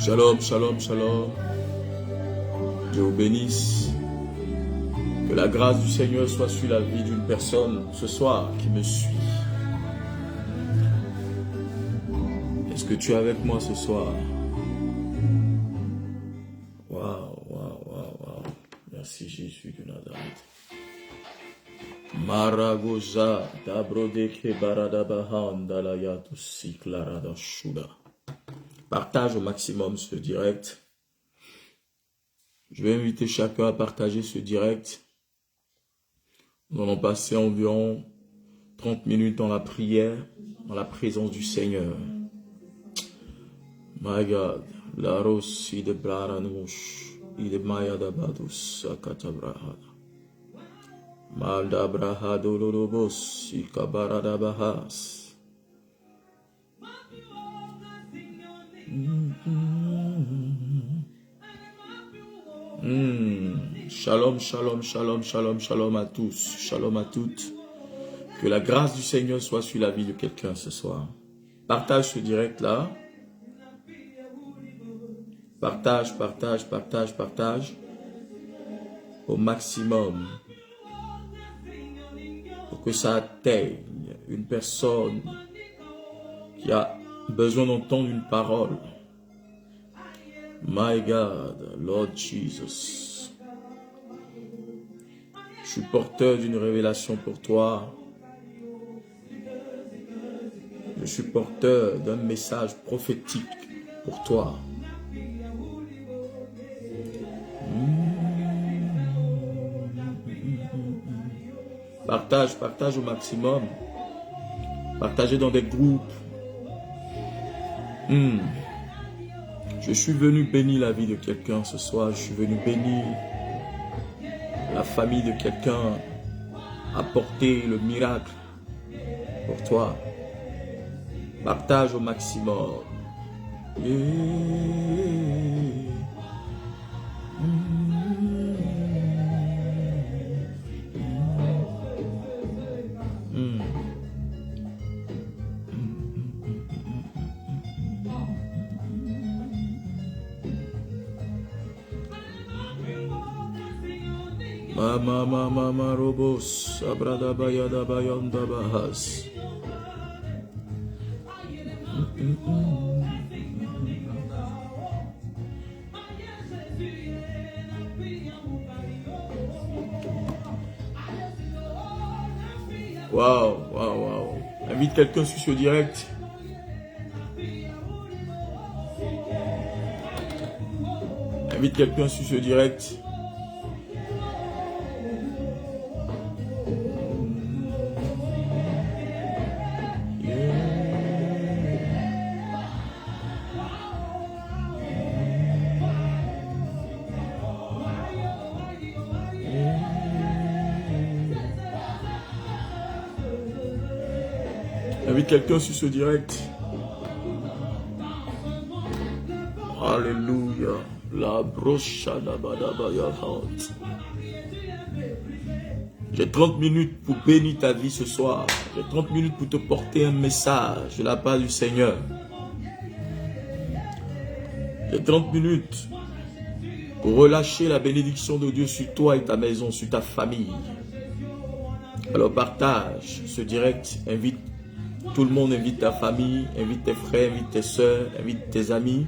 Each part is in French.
Shalom, shalom, shalom. Dieu vous bénisse. Que la grâce du Seigneur soit sur la vie d'une personne ce soir qui me suit. Est-ce que tu es avec moi ce soir? Waouh, waouh, waouh, waouh. Merci Jésus de Nazareth. Maragoza, Dabrodeke Baradabahan, Dalayatus, Clarada Shuda. Partage au maximum ce direct. Je vais inviter chacun à partager ce direct. Nous allons passer environ 30 minutes dans la prière, dans la présence du Seigneur. My God, la rossi de Braranouch, il est Mayadabadus, Akatabrahada. Maldabrahado Lorobos, Ikabaradabahas. Shalom, shalom, shalom, shalom, shalom à tous, shalom à toutes. Que la grâce du Seigneur soit sur la vie de quelqu'un ce soir. Partage ce direct là. Partage, partage, partage, partage. Au maximum. Pour que ça atteigne une personne qui a besoin d'entendre une parole. My God, Lord Jesus. Je suis porteur d'une révélation pour toi. Je suis porteur d'un message prophétique pour toi. Partage, partage au maximum. Partagez dans des groupes. Je suis venu bénir la vie de quelqu'un ce soir. Je suis venu bénir la famille de quelqu'un. Apporter le miracle pour toi. Partage au maximum. Mama robos abrada bayada bayanda bahas. Wow, wow, wow. Invite quelqu'un sur ce direct. Invite quelqu'un sur ce direct. Invite quelqu'un sur ce direct. Alléluia. La brocha d'abadabaya. J'ai 30 minutes pour bénir ta vie ce soir. J'ai 30 minutes pour te porter un message de la part du Seigneur. J'ai 30 minutes pour relâcher la bénédiction de Dieu sur toi et ta maison, sur ta famille. Alors partage ce direct, invite tout le monde, invite ta famille, invite tes frères, invite tes soeurs, invite tes amis.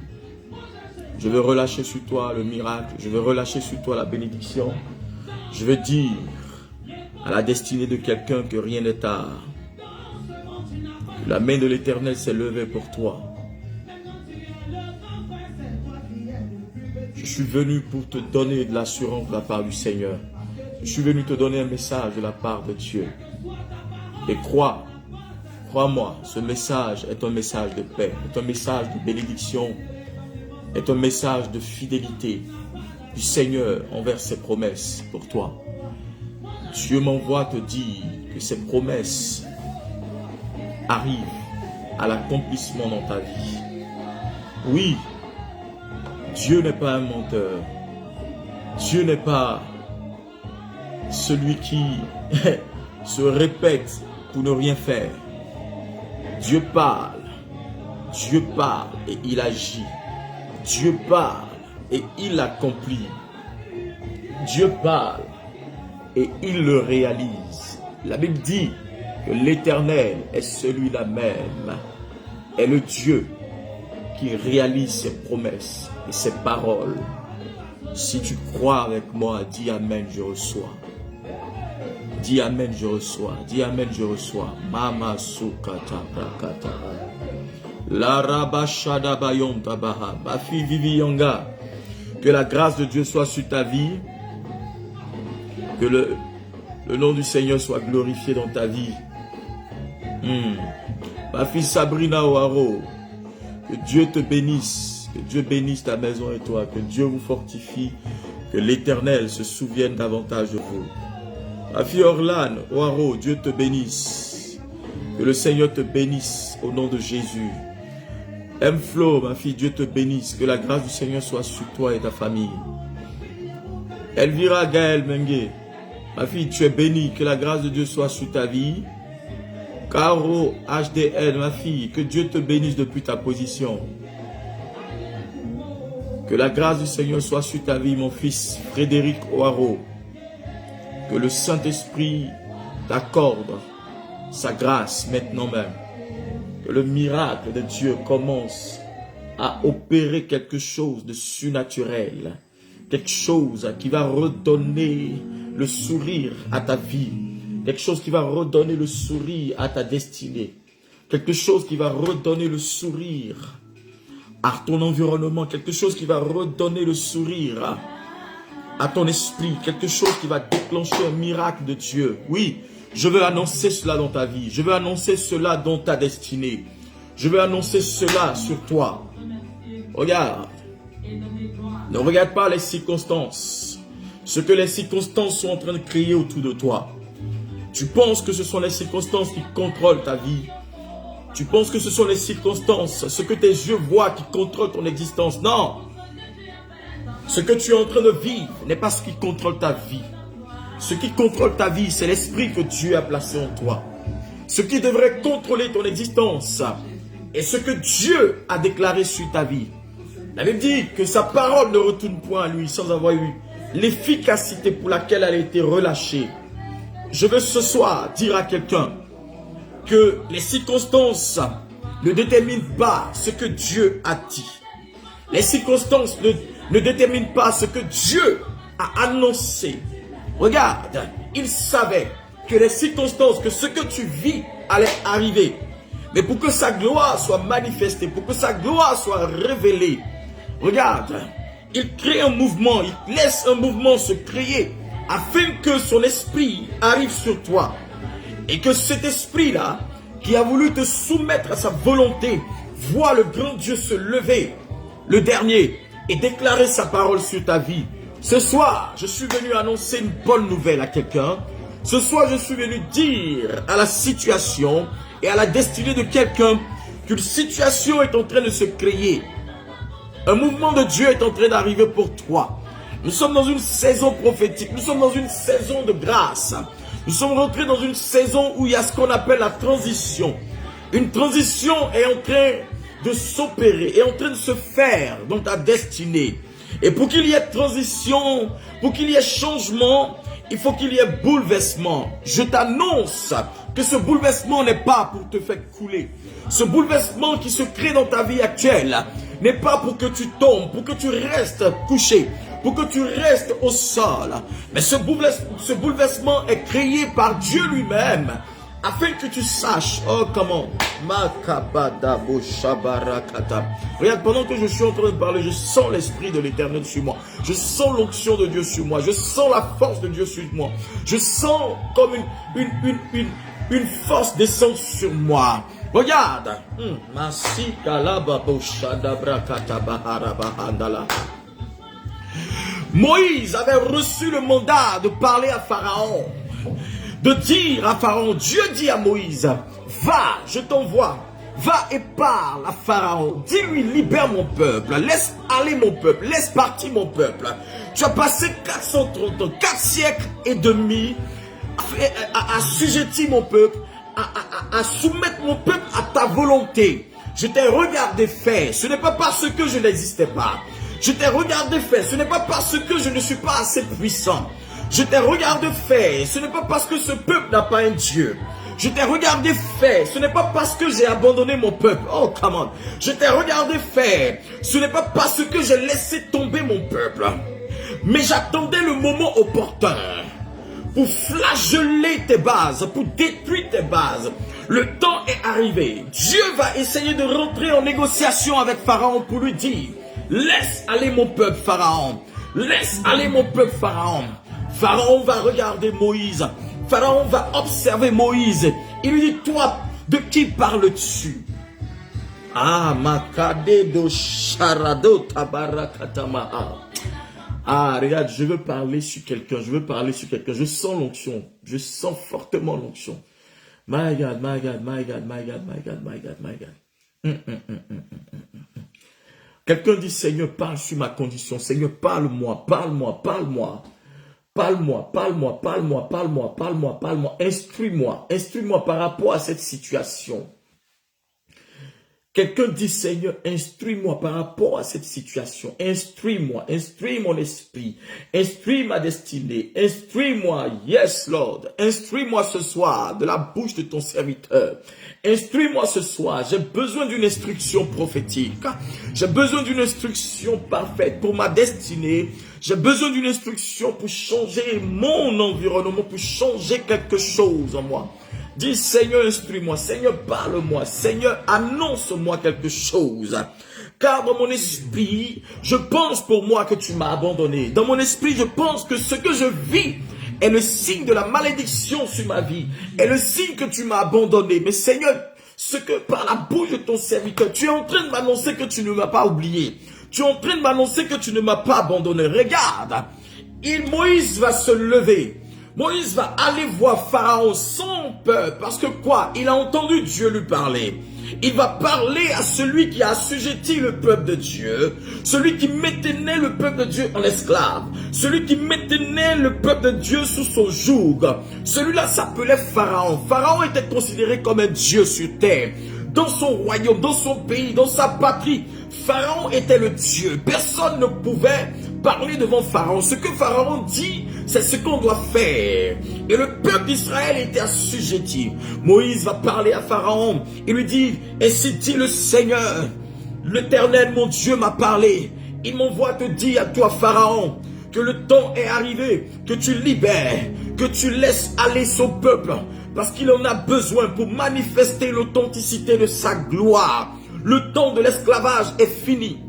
Je vais relâcher sur toi le miracle, je vais relâcher sur toi la bénédiction. Je vais dire à la destinée de quelqu'un que rien n'est tard. La main de l'Éternel s'est levée pour toi. Je suis venu pour te donner de l'assurance de la part du Seigneur. Je suis venu te donner un message de la part de Dieu. Et crois-moi, ce message est un message de paix, est un message de bénédiction, est un message de fidélité du Seigneur envers ses promesses pour toi. Dieu m'envoie te dire que ses promesses arrivent à l'accomplissement dans ta vie. Oui, Dieu n'est pas un menteur. Dieu n'est pas celui qui se répète pour ne rien faire. Dieu parle et il agit. Dieu parle et il accomplit. Dieu parle et il le réalise. La Bible dit que l'Éternel est celui-là même, est le Dieu qui réalise ses promesses et ses paroles. Si tu crois avec moi, dis Amen, je reçois. Dis Amen, je reçois. Dis Amen, je reçois. Mama sukata brakata. La rabashada bayon tabaha. Ma fille Vivi Yanga, que la grâce de Dieu soit sur ta vie. Que le nom du Seigneur soit glorifié dans ta vie. Ma fille Sabrina Ouaro, que Dieu te bénisse. Que Dieu bénisse ta maison et toi. Que Dieu vous fortifie. Que l'Éternel se souvienne davantage de vous. Ma fille Orlane Ouaro, Dieu te bénisse. Que le Seigneur te bénisse au nom de Jésus. M-Flo, ma fille, Dieu te bénisse. Que la grâce du Seigneur soit sur toi et ta famille. Elvira Gaël Mengue, ma fille, tu es bénie. Que la grâce de Dieu soit sur ta vie. Caro HDL, ma fille, que Dieu te bénisse depuis ta position. Que la grâce du Seigneur soit sur ta vie, mon fils Frédéric Ouaro. Que le Saint-Esprit t'accorde sa grâce maintenant même. Que le miracle de Dieu commence à opérer quelque chose de surnaturel. Quelque chose qui va redonner le sourire à ta vie. Quelque chose qui va redonner le sourire à ta destinée. Quelque chose qui va redonner le sourire à ton environnement. Quelque chose qui va redonner le sourire à ton esprit. Quelque chose qui va déclencher un miracle de Dieu. Oui, je veux annoncer cela dans ta vie. Je veux annoncer cela dans ta destinée. Je veux annoncer cela sur toi. Regarde. Ne regarde pas les circonstances. Ce que les circonstances sont en train de créer autour de toi. Tu penses que ce sont les circonstances qui contrôlent ta vie. Tu penses que ce sont les circonstances, ce que tes yeux voient qui contrôlent ton existence. Non. Ce que tu es en train de vivre n'est pas ce qui contrôle ta vie. Ce qui contrôle ta vie, c'est l'esprit que Dieu a placé en toi. Ce qui devrait contrôler ton existence est ce que Dieu a déclaré sur ta vie. La Bible dit que sa parole ne retourne point à lui sans avoir eu l'efficacité pour laquelle elle a été relâchée. Je veux ce soir dire à quelqu'un que les circonstances ne déterminent pas ce que Dieu a dit. Les circonstances ne déterminent pas ce que Dieu a annoncé. Regarde, il savait que les circonstances, que ce que tu vis allait arriver. Mais pour que sa gloire soit manifestée, pour que sa gloire soit révélée, regarde, il crée un mouvement, il laisse un mouvement se créer afin que son esprit arrive sur toi. Et que cet esprit-là, qui a voulu te soumettre à sa volonté, voit le grand Dieu se lever, le dernier, et déclarer sa parole sur ta vie. Ce soir, je suis venu annoncer une bonne nouvelle à quelqu'un. Ce soir, je suis venu dire à la situation et à la destinée de quelqu'un qu'une situation est en train de se créer. Un mouvement de Dieu est en train d'arriver pour toi. Nous sommes dans une saison prophétique. Nous sommes dans une saison de grâce. Nous sommes rentrés dans une saison où il y a ce qu'on appelle la transition. Une transition est en train de s'opérer, est en train de se faire dans ta destinée. Et pour qu'il y ait transition, pour qu'il y ait changement, il faut qu'il y ait bouleversement. Je t'annonce que ce bouleversement n'est pas pour te faire couler. Ce bouleversement qui se crée dans ta vie actuelle n'est pas pour que tu tombes, pour que tu restes couché, pour que tu restes au sol. Mais ce bouleversement est créé par Dieu lui-même, afin que tu saches, oh comment, regarde, pendant que je suis en train de parler, je sens l'esprit de l'Éternel sur moi. Je sens l'onction de Dieu sur moi. Je sens la force de Dieu sur moi. Je sens comme une force descendre sur moi. Regarde. Moïse avait reçu le mandat de parler à Pharaon, de dire à Pharaon, Dieu dit à Moïse, va, je t'envoie, va et parle à Pharaon, dis-lui, libère mon peuple, laisse aller mon peuple, laisse partir mon peuple. Tu as passé 430 ans, 4 siècles et demi à assujettir mon peuple, à soumettre mon peuple à ta volonté. Je t'ai regardé faire. Ce n'est pas parce que je n'existais pas. Je t'ai regardé faire. Ce n'est pas parce que je ne suis pas assez puissant. Je t'ai regardé faire. Ce n'est pas parce que ce peuple n'a pas un Dieu. Je t'ai regardé faire. Ce n'est pas parce que j'ai abandonné mon peuple. Oh, come on. Je t'ai regardé faire. Ce n'est pas parce que j'ai laissé tomber mon peuple. Mais j'attendais le moment opportun pour flageller tes bases, pour détruire tes bases. Le temps est arrivé. Dieu va essayer de rentrer en négociation avec Pharaon pour lui dire, laisse aller mon peuple, Pharaon. Laisse aller mon peuple, Pharaon. Pharaon va regarder Moïse. Pharaon va observer Moïse. Il lui dit, toi, de qui parles-tu? Ah, makade do sharado tabarakatamaha. Ah, regarde, je veux parler sur quelqu'un. Je veux parler sur quelqu'un. Je sens l'onction. Je sens fortement l'onction. My God, my God, my God, my God, my God, my God, my God. Quelqu'un dit, Seigneur, parle sur ma condition. Seigneur, parle-moi, parle-moi, parle-moi. Parle-moi, parle-moi, parle-moi, parle-moi, parle-moi, parle-moi. Instruis-moi, instruis-moi par rapport à cette situation. Quelqu'un dit, Seigneur, instruis-moi par rapport à cette situation. Instruis-moi, instruis mon esprit, instruis ma destinée, instruis-moi, yes Lord, instruis-moi ce soir de la bouche de ton serviteur. Instruis-moi ce soir, j'ai besoin d'une instruction prophétique. J'ai besoin d'une instruction parfaite pour ma destinée. J'ai besoin d'une instruction pour changer mon environnement, pour changer quelque chose en moi. Dis, Seigneur, instruis-moi. Seigneur, parle-moi. Seigneur, annonce-moi quelque chose. Car dans mon esprit, je pense pour moi que tu m'as abandonné. Dans mon esprit, je pense que ce que je vis est le signe de la malédiction sur ma vie. Est le signe que tu m'as abandonné. Mais Seigneur, ce que par la bouche de ton serviteur, tu es en train de m'annoncer que tu ne m'as pas oublié. Tu es en train de m'annoncer que tu ne m'as pas abandonné. Regarde, Moïse va se lever. Moïse va aller voir Pharaon sans peur. Parce que quoi? Il a entendu Dieu lui parler. Il va parler à celui qui a assujetti le peuple de Dieu. Celui qui maintenait le peuple de Dieu en esclave. Celui qui maintenait le peuple de Dieu sous son joug. Celui-là s'appelait Pharaon. Pharaon était considéré comme un dieu sur terre. Dans son royaume, dans son pays, dans sa patrie, Pharaon était le Dieu. Personne ne pouvait parler devant Pharaon. Ce que Pharaon dit, c'est ce qu'on doit faire. Et le peuple d'Israël était assujetti. Moïse va parler à Pharaon. Il lui dit, ainsi dit le Seigneur, l'Éternel, mon Dieu, m'a parlé. Il m'envoie te dire à toi, Pharaon, que le temps est arrivé, que tu libères, que tu laisses aller son peuple. Parce qu'il en a besoin pour manifester l'authenticité de sa gloire. Le temps de l'esclavage est fini.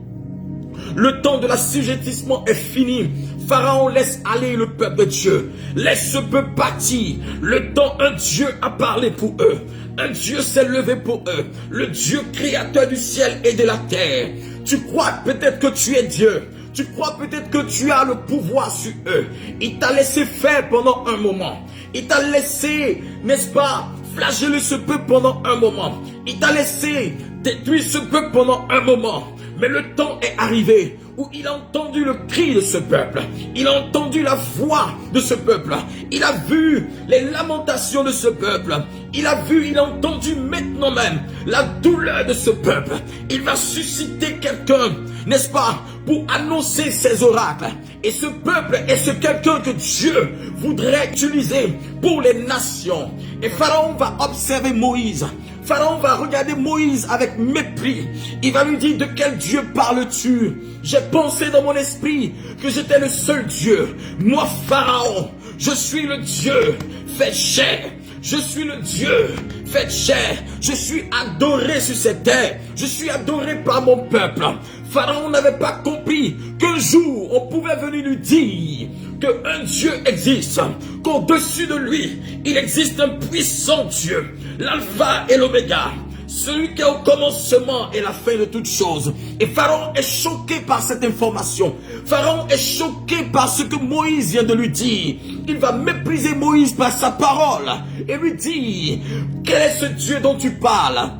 Le temps de l'assujettissement est fini. Pharaon laisse aller le peuple de Dieu. Laisse ce peuple partir. Le temps, un Dieu a parlé pour eux. Un Dieu s'est levé pour eux. Le Dieu créateur du ciel et de la terre. Tu crois peut-être que tu es Dieu. Tu crois peut-être que tu as le pouvoir sur eux. Il t'a laissé faire pendant un moment. Il t'a laissé, n'est-ce pas, flageller ce peuple pendant un moment. Il t'a laissé détruire ce peuple pendant un moment. Mais le temps est arrivé où il a entendu le cri de ce peuple. Il a entendu la voix de ce peuple. Il a vu les lamentations de ce peuple. Il a vu, il a entendu maintenant même la douleur de ce peuple. Il va susciter quelqu'un, n'est-ce pas, pour annoncer ses oracles. Et ce peuple est ce quelqu'un que Dieu voudrait utiliser pour les nations. Et Pharaon va observer Moïse. Pharaon va regarder Moïse avec mépris. Il va lui dire, de quel Dieu parles-tu? J'ai pensé dans mon esprit que j'étais le seul Dieu. Moi, Pharaon, je suis le Dieu fait chair. Je suis le Dieu fait chair. Je suis adoré sur cette terre. Je suis adoré par mon peuple. Pharaon n'avait pas compris qu'un jour, on pouvait venir lui dire qu'un Dieu existe, qu'au-dessus de lui, il existe un puissant Dieu, l'alpha et l'oméga, celui qui est au commencement et la fin de toutes choses. Et Pharaon est choqué par cette information. Pharaon est choqué par ce que Moïse vient de lui dire. Il va mépriser Moïse par sa parole et lui dire, quel est ce Dieu dont tu parles?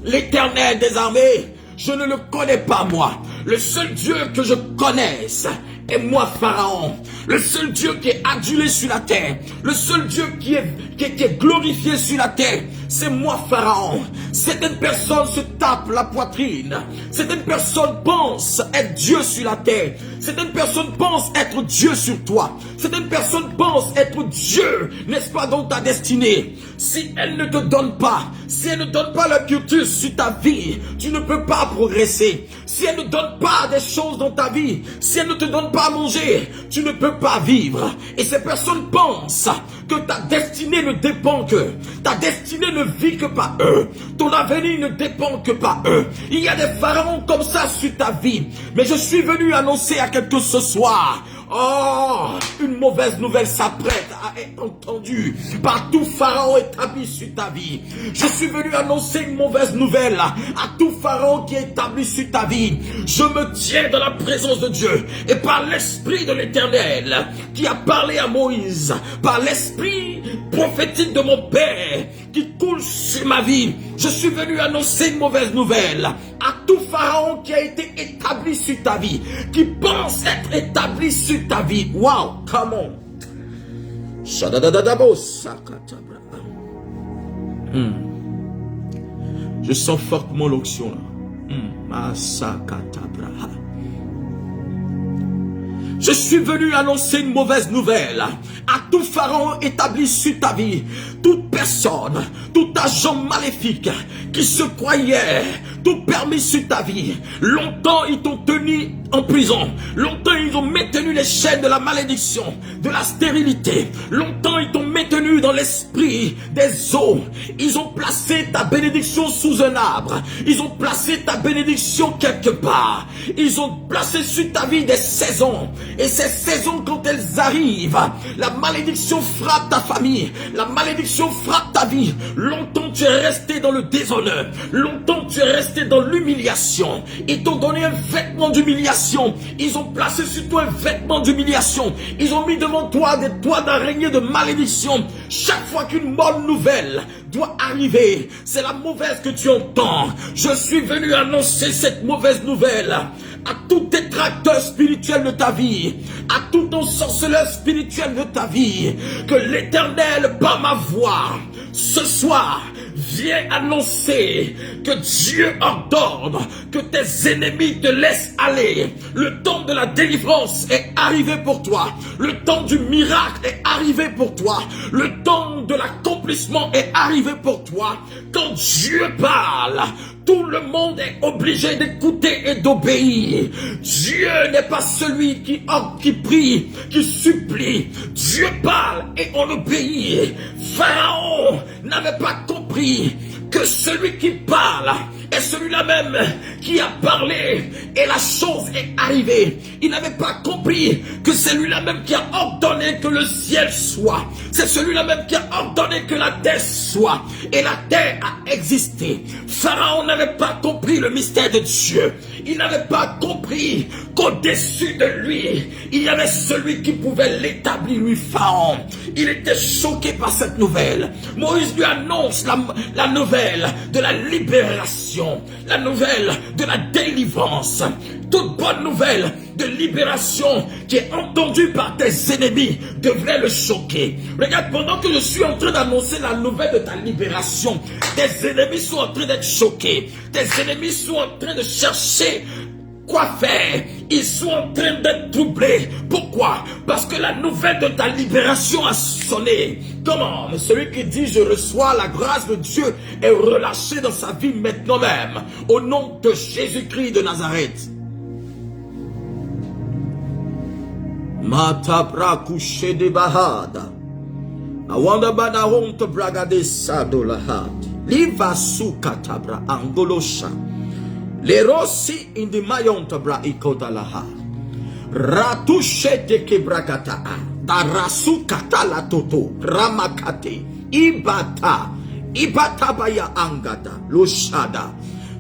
L'Éternel des armées, je ne le connais pas moi. Le seul Dieu que je connaisse est moi, Pharaon. Le seul Dieu qui est adulé sur la terre. Le seul Dieu qui est glorifié sur la terre. C'est moi, Pharaon. Certaines personnes se tapent la poitrine. Certaines personnes pensent être Dieu sur la terre. Certaines personnes pensent être Dieu sur toi. Certaines personnes pensent être Dieu, n'est-ce pas, dans ta destinée. Si elle ne te donne pas, si elle ne donne pas le cursus sur ta vie, tu ne peux pas progresser. Si elle ne donne pas des choses dans ta vie, si elle ne te donne pas à manger, tu ne peux pas vivre. Et ces personnes pensent que ta destinée ne dépend qu'eux. Ta destinée ne vit que par eux. Ton avenir ne dépend que par eux. Il y a des pharaons comme ça sur ta vie. Mais je suis venu annoncer à quelqu'un ce soir. Oh, une mauvaise nouvelle s'apprête à être entendue par tout pharaon établi sur ta vie. Je suis venu annoncer une mauvaise nouvelle à tout pharaon qui est établi sur ta vie. Je me tiens dans la présence de Dieu et par l'esprit de l'Éternel qui a parlé à Moïse, par l'esprit prophétique de mon Père qui coule sur ma vie. Je suis venu annoncer une mauvaise nouvelle à tout pharaon qui a été établi sur ta vie, qui pense être établi sur ta vie. Wow, come on. Je sens fortement l'onction là. Je suis venu annoncer une mauvaise nouvelle à tout pharaon établi sur ta vie. Toute personne, tout agent maléfique qui se croyait tout permis sur ta vie. Longtemps ils t'ont tenu en prison. Longtemps ils ont maintenu les chaînes de la malédiction, de la stérilité. Longtemps ils t'ont maintenu dans l'esprit des eaux. Ils ont placé ta bénédiction sous un arbre. Ils ont placé ta bénédiction quelque part. Ils ont placé sur ta vie des saisons. Et ces saisons, quand elles arrivent, la malédiction frappe ta famille. La malédiction frappe ta vie. Longtemps tu es resté dans le déshonneur. Longtemps tu es resté dans l'humiliation. Ils t'ont donné un vêtement d'humiliation. Ils ont placé sur toi un vêtement d'humiliation. Ils ont mis devant toi des toits d'araignée de malédiction. Chaque fois qu'une bonne nouvelle doit arriver, c'est la mauvaise que tu entends. Je suis venu annoncer cette mauvaise nouvelle à tout détracteur spirituel de ta vie, à tout ensorceleur spirituel de ta vie, que l'Éternel, par ma voix, ce soir, vient annoncer que Dieu ordonne que tes ennemis te laissent aller. Le temps de la délivrance est arrivé pour toi. Le temps du miracle est arrivé pour toi. Le temps de l'accomplissement est arrivé pour toi. Quand Dieu parle, tout le monde est obligé d'écouter et d'obéir. Dieu n'est pas celui qui prie, qui supplie. Dieu parle et on obéit. Pharaon n'avait pas compris que celui qui parle est celui-là même qui a parlé et la chose est arrivée. Il n'avait pas compris que c'est lui-là même qui a ordonné que le ciel soit. C'est celui-là même qui a ordonné que la terre soit. Et la terre a existé. Pharaon n'avait pas compris le mystère de Dieu. Il n'avait pas compris qu'au-dessus de lui, il y avait celui qui pouvait l'établir, lui, Pharaon. Il était choqué par cette nouvelle. Moïse lui annonce la nouvelle de la libération, la nouvelle de la délivrance. Toute bonne nouvelle de libération qui est entendue par tes ennemis devrait le choquer. Regarde, pendant que je suis en train d'annoncer la nouvelle de ta libération, tes ennemis sont en train d'être choqués. Tes ennemis sont en train de chercher quoi faire. Ils sont en train d'être troublés. Pourquoi? Parce que la nouvelle de ta libération a sonné. Comment? Celui qui dit je reçois la grâce de Dieu est relâché dans sa vie maintenant même. Au nom de Jésus-Christ de Nazareth. Matabra couché de bahada. Awanda bada honte bragade sadolahat. Liva sukatabra angolosha. Le rossi in the mayonta bra ikodalaha. Ratushe de kebrakata. Darasu katala toto. Ramakate. Ibata. Ibata baya angata. Loshada.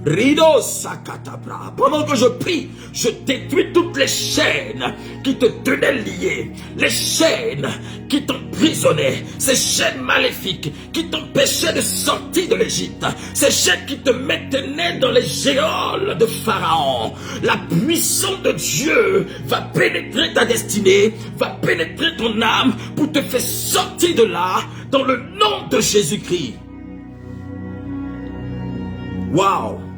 Rido Sakatabra. Pendant que je prie, je détruis toutes les chaînes qui te tenaient lié, les chaînes qui t'emprisonnaient, ces chaînes maléfiques qui t'empêchaient de sortir de l'Égypte, ces chaînes qui te maintenaient dans les géoles de Pharaon. La puissance de Dieu va pénétrer ta destinée, va pénétrer ton âme pour te faire sortir de là dans le nom de Jésus-Christ. Waouh!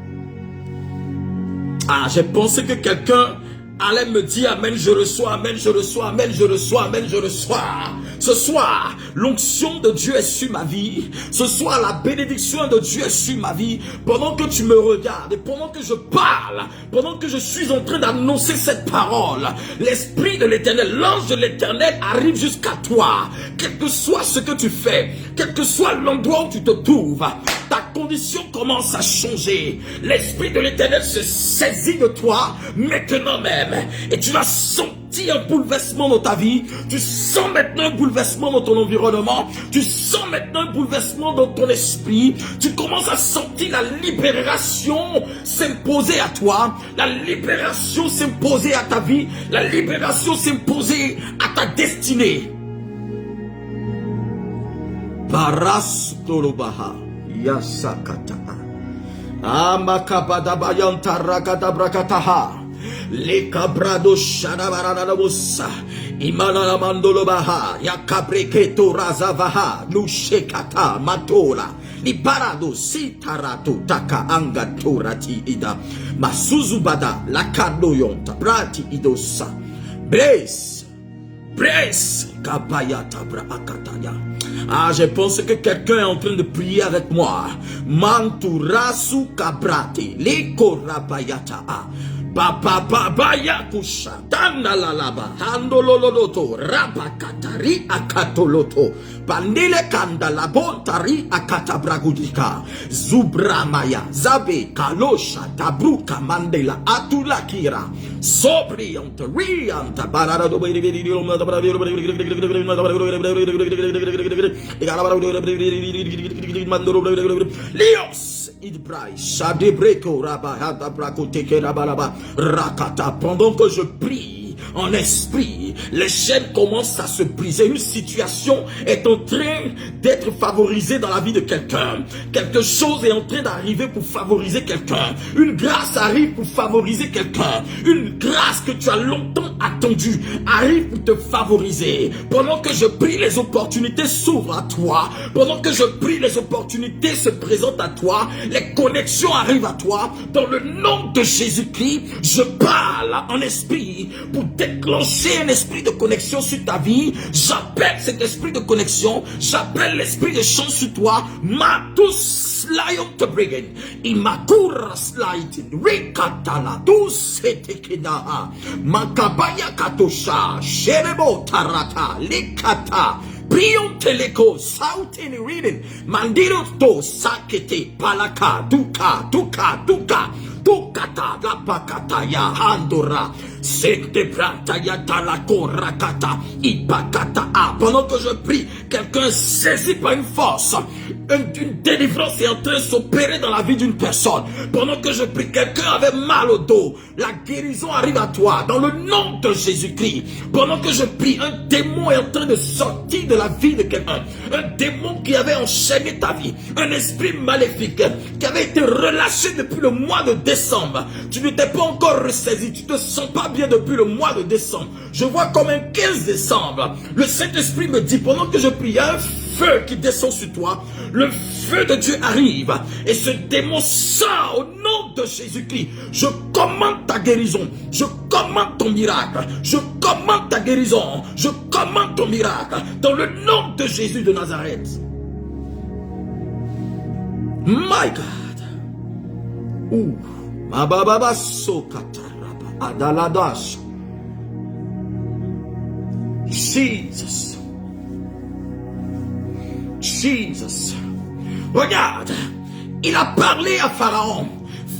Ah, j'ai pensé que quelqu'un allait me dire amen, je reçois, amen, je reçois, amen, je reçois, amen, je reçois. Ce soir, l'onction de Dieu est sur ma vie. Ce soir, la bénédiction de Dieu est sur ma vie. Pendant que tu me regardes et pendant que je parle, pendant que je suis en train d'annoncer cette parole, l'Esprit de l'Éternel, l'ange de l'Éternel arrive jusqu'à toi. Quel que soit ce que tu fais, quel que soit l'endroit où tu te trouves, ta condition commence à changer. L'Esprit de l'Éternel se saisit de toi maintenant même. Et tu vas sentir un bouleversement dans ta vie. Tu sens maintenant un bouleversement dans ton environnement. Tu sens maintenant un bouleversement dans ton esprit. Tu commences à sentir la libération s'imposer à toi. La libération s'imposer à ta vie. La libération s'imposer à ta destinée. Parastolobaha Yasakata Amakabadabayanta Rakadabrakataha Le cabrado shanabaranabosa Imana mandolobaha Yakabreketo razavaha Nushekata matola Liparado sitarato taka angatorati ida Masuzubada lakadoyonta Brati idosa Brace Kabayata Brakataya. Ah, je pense que quelqu'un est en train de prier avec moi. Manturasu Kabrati Lekorabayata. Baba baba yakusha tanda lalaba handololoto rabakatari akatoloto pandile kanda labontari akatabragudika zubramaya zabe kalosha tabruka mandela atulakira sobriante rianta barado Lios Idbrai Shadebreko Rabahada Brakoteke Rabalaba Rakata. Pendant que je prie en esprit, les chaînes commencent à se briser. Une situation est en train d'être favorisée dans la vie de quelqu'un. Quelque chose est en train d'arriver pour favoriser quelqu'un. Une grâce arrive pour favoriser quelqu'un. Une grâce que tu as longtemps attendue arrive pour te favoriser. Pendant que je prie, les opportunités s'ouvrent à toi. Pendant que je prie, les opportunités se présentent à toi. Les connexions arrivent à toi. Dans le nom de Jésus-Christ, je parle en esprit pour déclencher un esprit de connexion sur ta vie. J'appelle cet esprit de connexion. J'appelle l'esprit de chance sur toi. Matus lion to bring Imakura sliding. Rikatala dus etekina. Makabaya katosha. Sherebo tarata. Likata. Prion teleko. Sautin reading. Mandiro to sakete. Palaka. Duka. Tukata la pakataya handora sete prataya talakora kata ipakata. Pendant que je prie, quelqu'un saisi par une force, une délivrance est en train de s'opérer dans la vie d'une personne. Pendant que je prie, quelqu'un avait mal au dos, la guérison arrive à toi dans le nom de Jésus-Christ. Pendant que je prie, un démon est en train de sortir de la vie de quelqu'un, un démon qui avait enchaîné ta vie, un esprit maléfique qui avait été relâché depuis le mois de décembre. Tu ne t'es pas encore ressaisi, tu te sens pas bien depuis le mois de décembre. Je vois comme un 15 décembre, le Saint-Esprit me dit, pendant que je prie, il y a un feu qui descend sur toi. Le feu de Dieu arrive et ce démon sort au nom de Jésus-Christ. Je commande ta guérison. Je commande ton miracle. Je commande ta guérison. Je commande ton miracle dans le nom de Jésus de Nazareth. My God. Ouh. Mababa sokataraba adaladash. Jesus. Jesus. Regarde, il a parlé à Pharaon.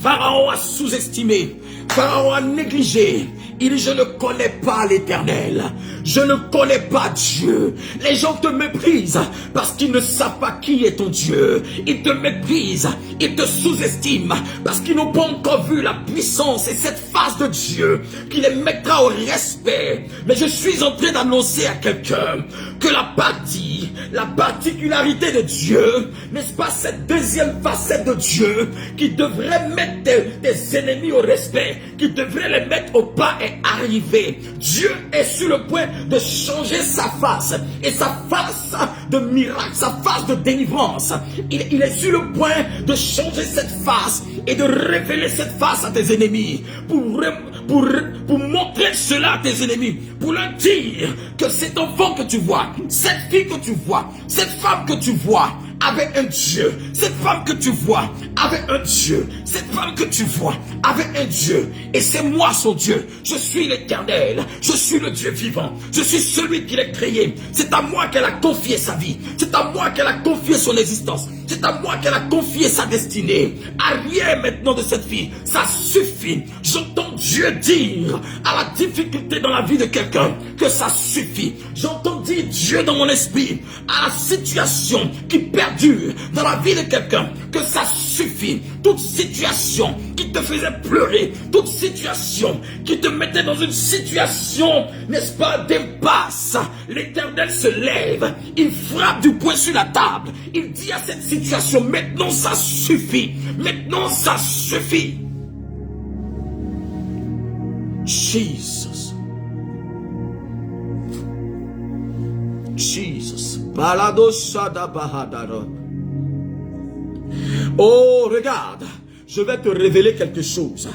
Pharaon a sous-estimé. Pharaon a négligé. Il dit, je ne connais pas l'Éternel. Je ne connais pas Dieu. Les gens te méprisent parce qu'ils ne savent pas qui est ton Dieu. Ils te méprisent, ils te sous-estiment parce qu'ils n'ont pas encore vu la puissance et cette face de Dieu qui les mettra au respect. Mais je suis en train d'annoncer à quelqu'un que la particularité de Dieu, n'est-ce pas cette deuxième facette de Dieu qui devrait mettre tes ennemis au respect, qui devrait les mettre au pas et arriver. Dieu est sur le point de changer sa face et sa face de miracle, sa face de délivrance. Il est sur le point de changer cette face et de révéler cette face à tes ennemis pour montrer cela à tes ennemis, pour leur dire que cet enfant que tu vois, cette fille que tu vois, cette femme que tu vois avec un Dieu, cette femme que tu vois avec un Dieu, cette femme que tu vois avec un Dieu, et c'est moi son Dieu. Je suis l'Éternel, je suis le Dieu vivant, je suis celui qui l'a créé. C'est à moi qu'elle a confié sa vie, c'est à moi qu'elle a confié son existence, c'est à moi qu'elle a confié sa destinée. Arrière maintenant de cette fille, ça suffit. J'entends Dieu dire à la difficulté dans la vie de quelqu'un que ça suffit. J'entends dire Dieu dans mon esprit à la situation qui perdure dans la vie de quelqu'un que ça suffit. Toute situation qui te faisait pleurer, toute situation qui te mettait dans une situation, n'est-ce pas, d'impasse, l'Éternel se lève, il frappe du poing sur la table, il dit à cette situation, maintenant ça suffit, maintenant ça suffit. Jesus. Jesus. Oh, regarde, je vais te révéler quelque chose.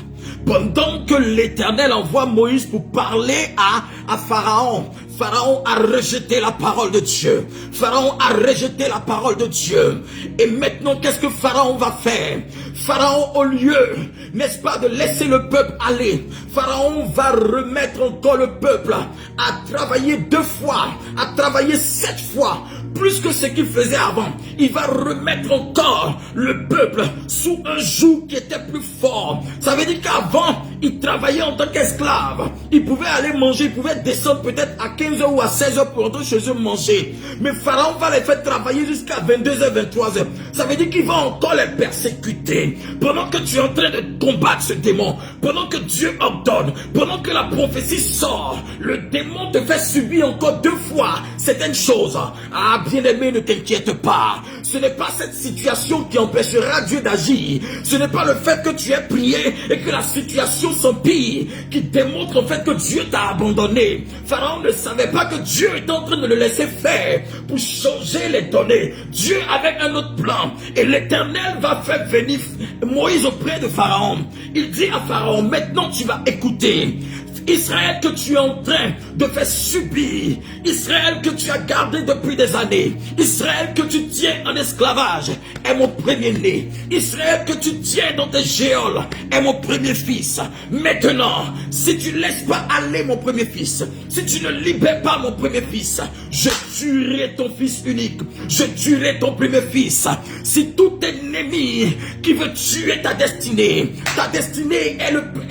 Pendant que l'Éternel envoie Moïse pour parler à Pharaon, Pharaon a rejeté la parole de Dieu. Pharaon a rejeté la parole de Dieu. Et maintenant, qu'est-ce que Pharaon va faire? Pharaon, au lieu, n'est-ce pas, de laisser le peuple aller, Pharaon va remettre encore le peuple à travailler 2 fois, à travailler 7 fois, plus que ce qu'il faisait avant. Il va remettre encore le peuple sous un joug qui était plus fort. Ça veut dire qu'avant, il travaillait en tant qu'esclave. Il pouvait aller manger, il pouvait descendre peut-être à 15h ou à 16h pour rentrer chez eux manger. Mais Pharaon va les faire travailler jusqu'à 22h, 23h. Ça veut dire qu'il va encore les persécuter. Pendant que tu es en train de combattre ce démon, pendant que Dieu ordonne, pendant que la prophétie sort, le démon te fait subir encore 2 fois certaines choses. Ah, bien-aimé, ne t'inquiète pas. Ce n'est pas cette situation qui empêchera Dieu d'agir. Ce n'est pas le fait que tu aies prié et que la situation s'empire qui démontre en fait que Dieu t'a abandonné. Pharaon ne savait pas que Dieu était en train de le laisser faire pour changer les données. Dieu avait un autre plan et l'Éternel va faire venir Moïse auprès de Pharaon. Il dit à Pharaon, maintenant tu vas écouter. Israël que tu es en train de faire subir, Israël que tu as gardé depuis des années, Israël que tu tiens en esclavage est mon premier-né, Israël que tu tiens dans tes géoles est mon premier fils. Maintenant, si tu ne laisses pas aller mon premier fils, si tu ne libères pas mon premier fils, je tuerai ton fils unique, je tuerai ton premier fils. Si tout ennemi qui veut tuer ta destinée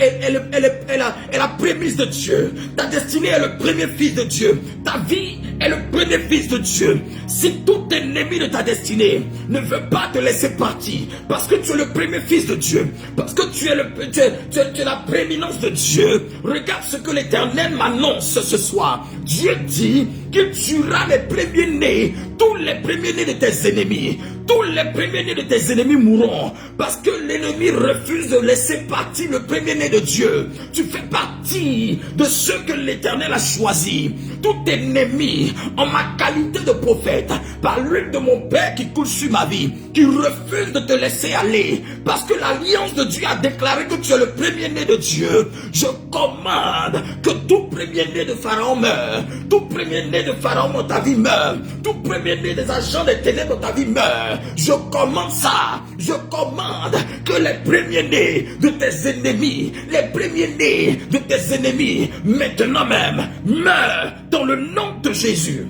est la prémisse de Dieu, ta destinée est le premier fils de Dieu, ta vie est le premier fils de Dieu. Si tout ennemi de ta destinée ne veut pas te laisser partir parce que tu es le premier fils de Dieu, parce que tu es la prééminence de Dieu, regarde ce que l'Éternel m'annonce ce soir. Dieu dit qu'il tuera les premiers-nés, tous les premiers-nés de tes ennemis. Tous les premiers-nés de tes ennemis mourront parce que l'ennemi refuse de laisser partir le premier-né de Dieu. Tu fais partie de ceux que l'Éternel a choisis. Tout ennemi, en ma qualité de prophète, par l'huile de mon Père qui coule sur ma vie, qui refuse de te laisser aller parce que l'alliance de Dieu a déclaré que tu es le premier-né de Dieu, je commande que tout premier-né de Pharaon meure, tout premier-né de Pharaon dans ta vie meurt, tout premier-né des agents des ténèbres dans ta vie meurt. Je commande ça. Je commande que les premiers-nés de tes ennemis, les premiers-nés de tes ennemis, maintenant même, meurent dans le nom de Jésus.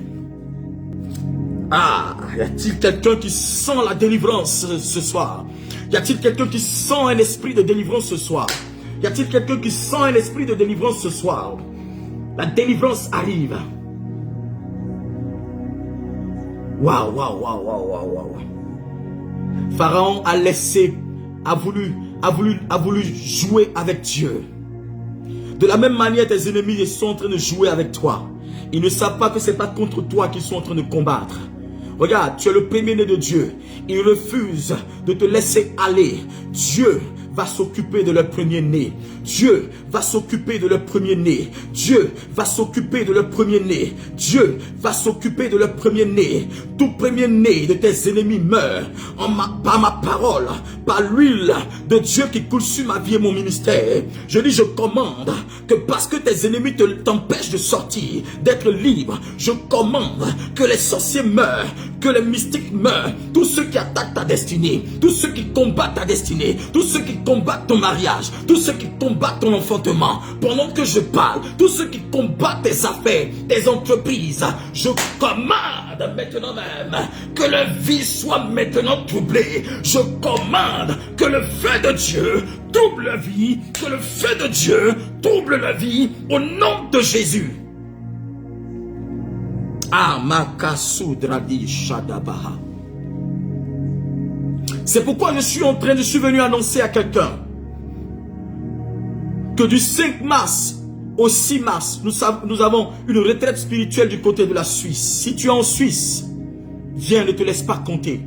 Ah, y a-t-il quelqu'un qui sent la délivrance ce soir? Y a-t-il quelqu'un qui sent un esprit de délivrance ce soir? Y a-t-il quelqu'un qui sent un esprit de délivrance ce soir? La délivrance arrive. Waouh, waouh, waouh, waouh, waouh, waouh. Pharaon a voulu jouer avec Dieu. De la même manière, tes ennemis ils sont en train de jouer avec toi. Ils ne savent pas que ce n'est pas contre toi qu'ils sont en train de combattre. Regarde, tu es le premier-né de Dieu. Ils refusent de te laisser aller. Dieu va s'occuper de leur premier-né. Dieu va s'occuper de leur premier-né. Dieu va s'occuper de leur premier-né. Dieu va s'occuper de leur premier-né. Tout premier-né de tes ennemis meurt par ma parole, par l'huile de Dieu qui coule sur ma vie et mon ministère. Je dis, je commande que parce que tes ennemis t'empêchent de sortir, d'être libre, je commande que les sorciers meurent, que les mystiques meurent, tous ceux qui attaquent ta destinée, tous ceux qui combattent ta destinée, tous ceux qui combattent ton mariage, tous ceux qui combattent ton enfantement. Pendant que je parle, tous ceux qui combattent tes affaires, tes entreprises, je commande maintenant même que leur vie soit maintenant troublée. Je commande que le feu de Dieu trouble la vie, que le feu de Dieu trouble la vie au nom de Jésus. C'est pourquoi je suis venu annoncer à quelqu'un que du 5 mars au 6 mars, nous avons une retraite spirituelle du côté de la Suisse. Si tu es en Suisse, viens, ne te laisse pas compter.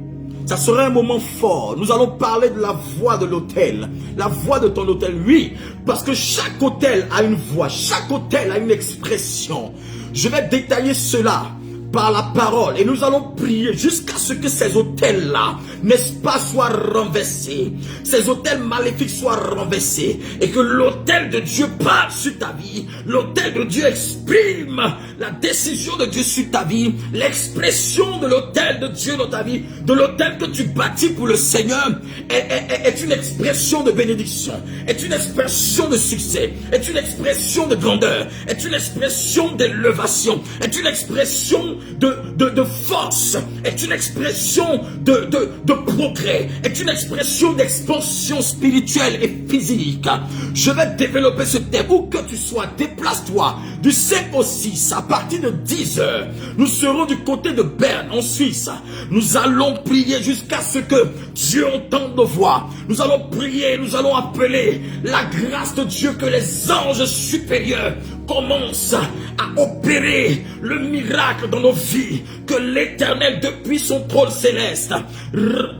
Ça sera un moment fort. Nous allons parler de la voix de l'autel. La voix de ton autel, oui. Parce que chaque autel a une voix. Chaque autel a une expression. Je vais détailler cela par la parole. Et nous allons prier jusqu'à ce que ces autels-là, n'est-ce pas, soient renversés. Ces autels maléfiques soient renversés. Et que l'autel de Dieu parle sur ta vie. L'autel de Dieu exprime la décision de Dieu sur ta vie. L'expression de l'autel de Dieu dans ta vie. De l'autel que tu bâtis pour le Seigneur. Est une expression de bénédiction. Est une expression de succès. Est une expression de grandeur. Est une expression d'élévation. Est une expression de force, est une expression de progrès, est une expression d'expansion spirituelle et physique. Je vais développer ce thème. Où que tu sois, déplace-toi du 5 au 6 à partir de 10 heures. Nous serons du côté de Berne en Suisse. Nous allons prier jusqu'à ce que Dieu entende nos voix. Nous allons prier, nous allons appeler la grâce de Dieu, que les anges supérieurs commencent à opérer le miracle dans nos vies, que l'Éternel depuis son trône céleste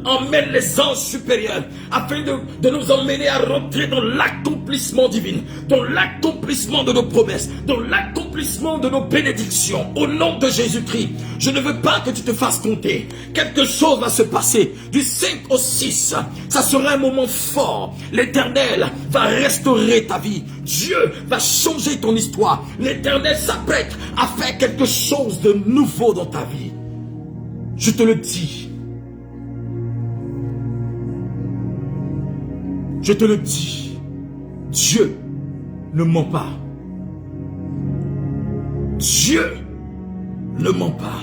emmène les anges supérieurs afin de nous emmener à rentrer dans l'accomplissement divin, dans l'accomplissement de nos promesses, dans l'accomplissement de nos bénédictions. Au nom de Jésus-Christ, je ne veux pas que tu te fasses compter. Quelque chose va se passer du 5 au 6. Ça sera un moment fort. L'Éternel va restaurer ta vie. Dieu va changer ton histoire. L'Éternel s'apprête à faire quelque chose de nouveau dans ta vie. Je te le dis. Je te le dis. Dieu ne ment pas. Dieu ne ment pas.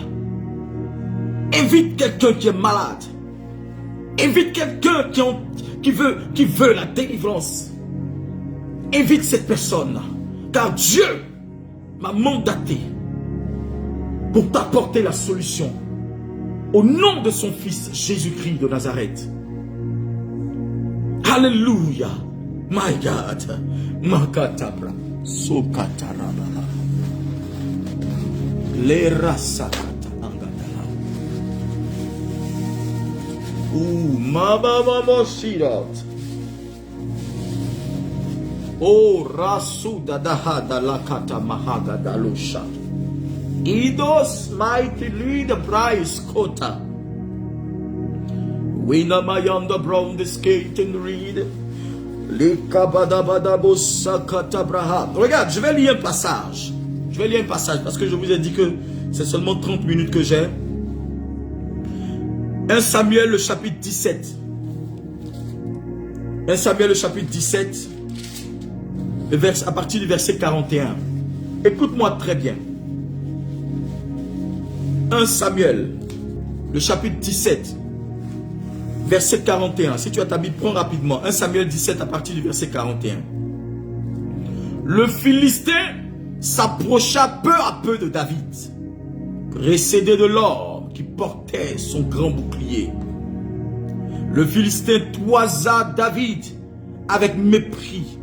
Invite quelqu'un qui est malade. Invite quelqu'un qui veut la délivrance. Invite cette personne. Car Dieu m'a mandaté pour t'apporter la solution. Au nom de son Fils Jésus-Christ de Nazareth. Alléluia. My God. Makatabra. Sokatarabala. Les rasakata angadala. Ouh, mababa sirat. Oh, rasuda dahada lakata mahaga dalusha. Idos mighty lead the price kota. Wina mayanda brown the skate and read. Regarde, je vais lire un passage. Je vais lire un passage parce que je vous ai dit que c'est seulement 30 minutes que j'ai. 1 Samuel le chapitre 17. 1 Samuel le chapitre 17. À partir du verset 41. Écoute-moi très bien. 1 Samuel le chapitre 17. Verset 41. Si tu as ta Bible, prends rapidement. 1 Samuel 17 à partir du verset 41. Le Philistin s'approcha peu à peu de David, précédé de l'homme qui portait son grand bouclier. Le Philistin toisa David avec mépris,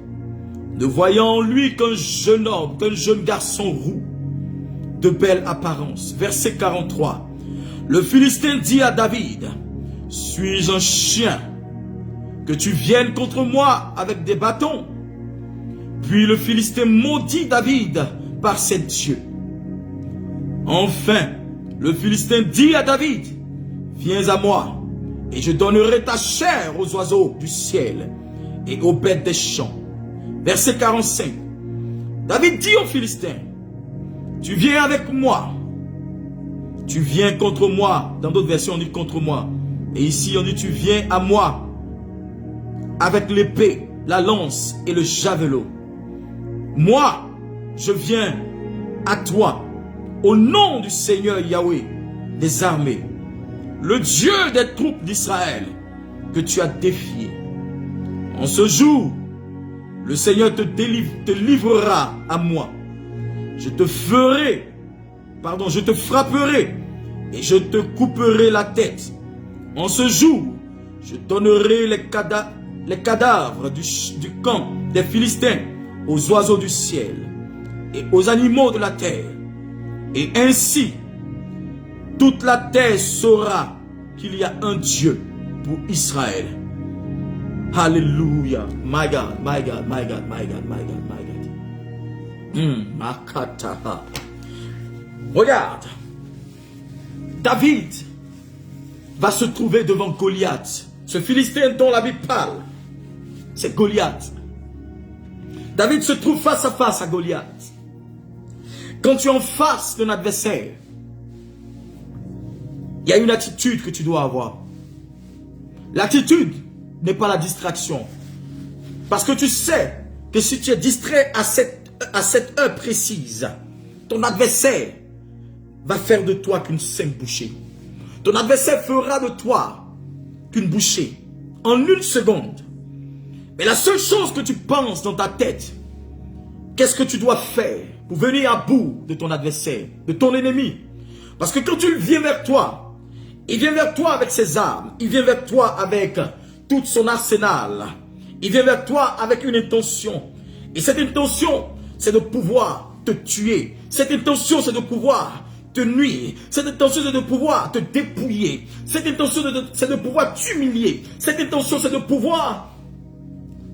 ne voyant en lui qu'un jeune homme, qu'un jeune garçon roux, de belle apparence. Verset 43. Le Philistin dit à David, « Suis-je un chien que tu viennes contre moi avec des bâtons ?» Puis le Philistin maudit David par ses dieux. Enfin, le Philistin dit à David, « Viens à moi, et je donnerai ta chair aux oiseaux du ciel et aux bêtes des champs. » Verset 45. David dit au Philistin, « Tu viens avec moi. Tu viens contre moi. » Dans d'autres versions, on dit contre moi. Et ici, on dit, « Tu viens à moi avec l'épée, la lance et le javelot. Moi, je viens à toi au nom du Seigneur Yahweh des armées, le Dieu des troupes d'Israël que tu as défié. En ce jour, le Seigneur te livrera à moi. Je te frapperai et je te couperai la tête. En ce jour, je donnerai les cadavres du camp des Philistins aux oiseaux du ciel et aux animaux de la terre. Et ainsi, toute la terre saura qu'il y a un Dieu pour Israël. Alléluia. My God, my God, my God, my God, my God, my God. Regarde. David va se trouver devant Goliath. Ce Philistin dont la Bible parle, c'est Goliath. David se trouve face à face à Goliath. Quand tu es en face d'un adversaire, il y a une attitude que tu dois avoir. L'attitude n'est pas la distraction. Parce que tu sais que si tu es distrait à cette heure précise, ton adversaire va faire de toi qu'une simple bouchée. Ton adversaire fera de toi qu'une bouchée en une seconde. Mais la seule chose que tu penses dans ta tête, qu'est-ce que tu dois faire pour venir à bout de ton adversaire, de ton ennemi? Parce que quand tu viens vers toi, il vient vers toi avec ses armes, il vient vers toi avec tout son arsenal, il vient vers toi avec une intention. Et cette intention, c'est de pouvoir te tuer. Cette intention, c'est de pouvoir te nuire. Cette intention, c'est de pouvoir te dépouiller. Cette intention, c'est de pouvoir t'humilier. Cette intention, c'est de pouvoir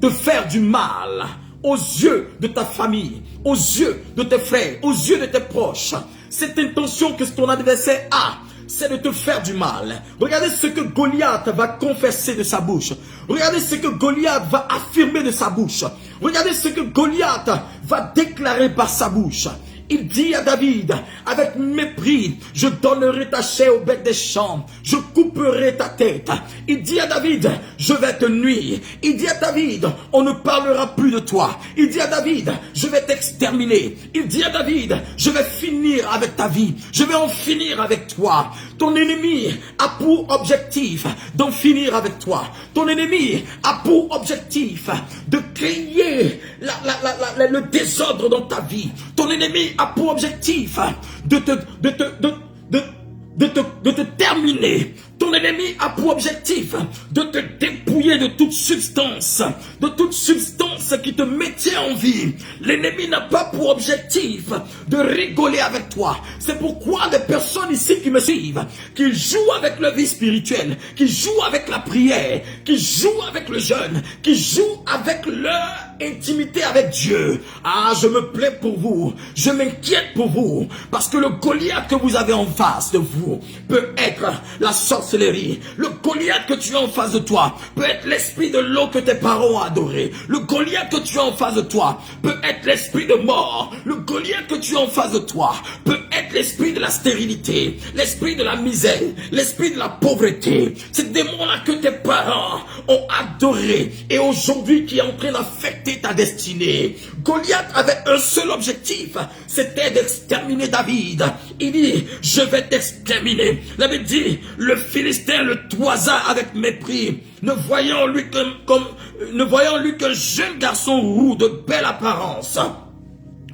te faire du mal aux yeux de ta famille, aux yeux de tes frères, aux yeux de tes proches. Cette intention que ton adversaire a, c'est de te faire du mal. Regardez ce que Goliath va confesser de sa bouche. Regardez ce que Goliath va affirmer de sa bouche. Regardez ce que Goliath va déclarer par sa bouche. Il dit à David, avec mépris, je donnerai ta chair aux bêtes des champs, je couperai ta tête. Il dit à David, je vais te nuire. Il dit à David, on ne parlera plus de toi. Il dit à David, je vais t'exterminer. Il dit à David, je vais finir avec ta vie. Je vais en finir avec toi. Ton ennemi a pour objectif d'en finir avec toi. Ton ennemi a pour objectif de créer le désordre dans ta vie. Ton ennemi a pour objectif de te terminer. Ton ennemi a pour objectif de te dépouiller de toute substance qui te maintient en vie. L'ennemi n'a pas pour objectif de rigoler avec toi. C'est pourquoi des personnes ici qui me suivent, qui jouent avec leur vie spirituelle, qui jouent avec la prière, qui jouent avec le jeûne, qui jouent avec leur intimité avec Dieu. Ah, je me plais pour vous, je m'inquiète pour vous, parce que le Goliath que vous avez en face de vous peut être la sorcellerie. Le Goliath que tu as en face de toi peut être l'esprit de l'eau que tes parents ont adoré. Le Goliath que tu as en face de toi peut être l'esprit de mort. Le Goliath que tu as en face de toi peut être l'esprit de la stérilité, l'esprit de la misère, l'esprit de la pauvreté. Ces démons-là que tes parents ont adoré et aujourd'hui qui est en train d'affecter ta destinée. Goliath avait un seul objectif, c'était d'exterminer David. Il dit, je vais t'exterminer. La Bible dit, le Philistin le toisa avec mépris, ne voyant lui qu'un jeune garçon roux de belle apparence.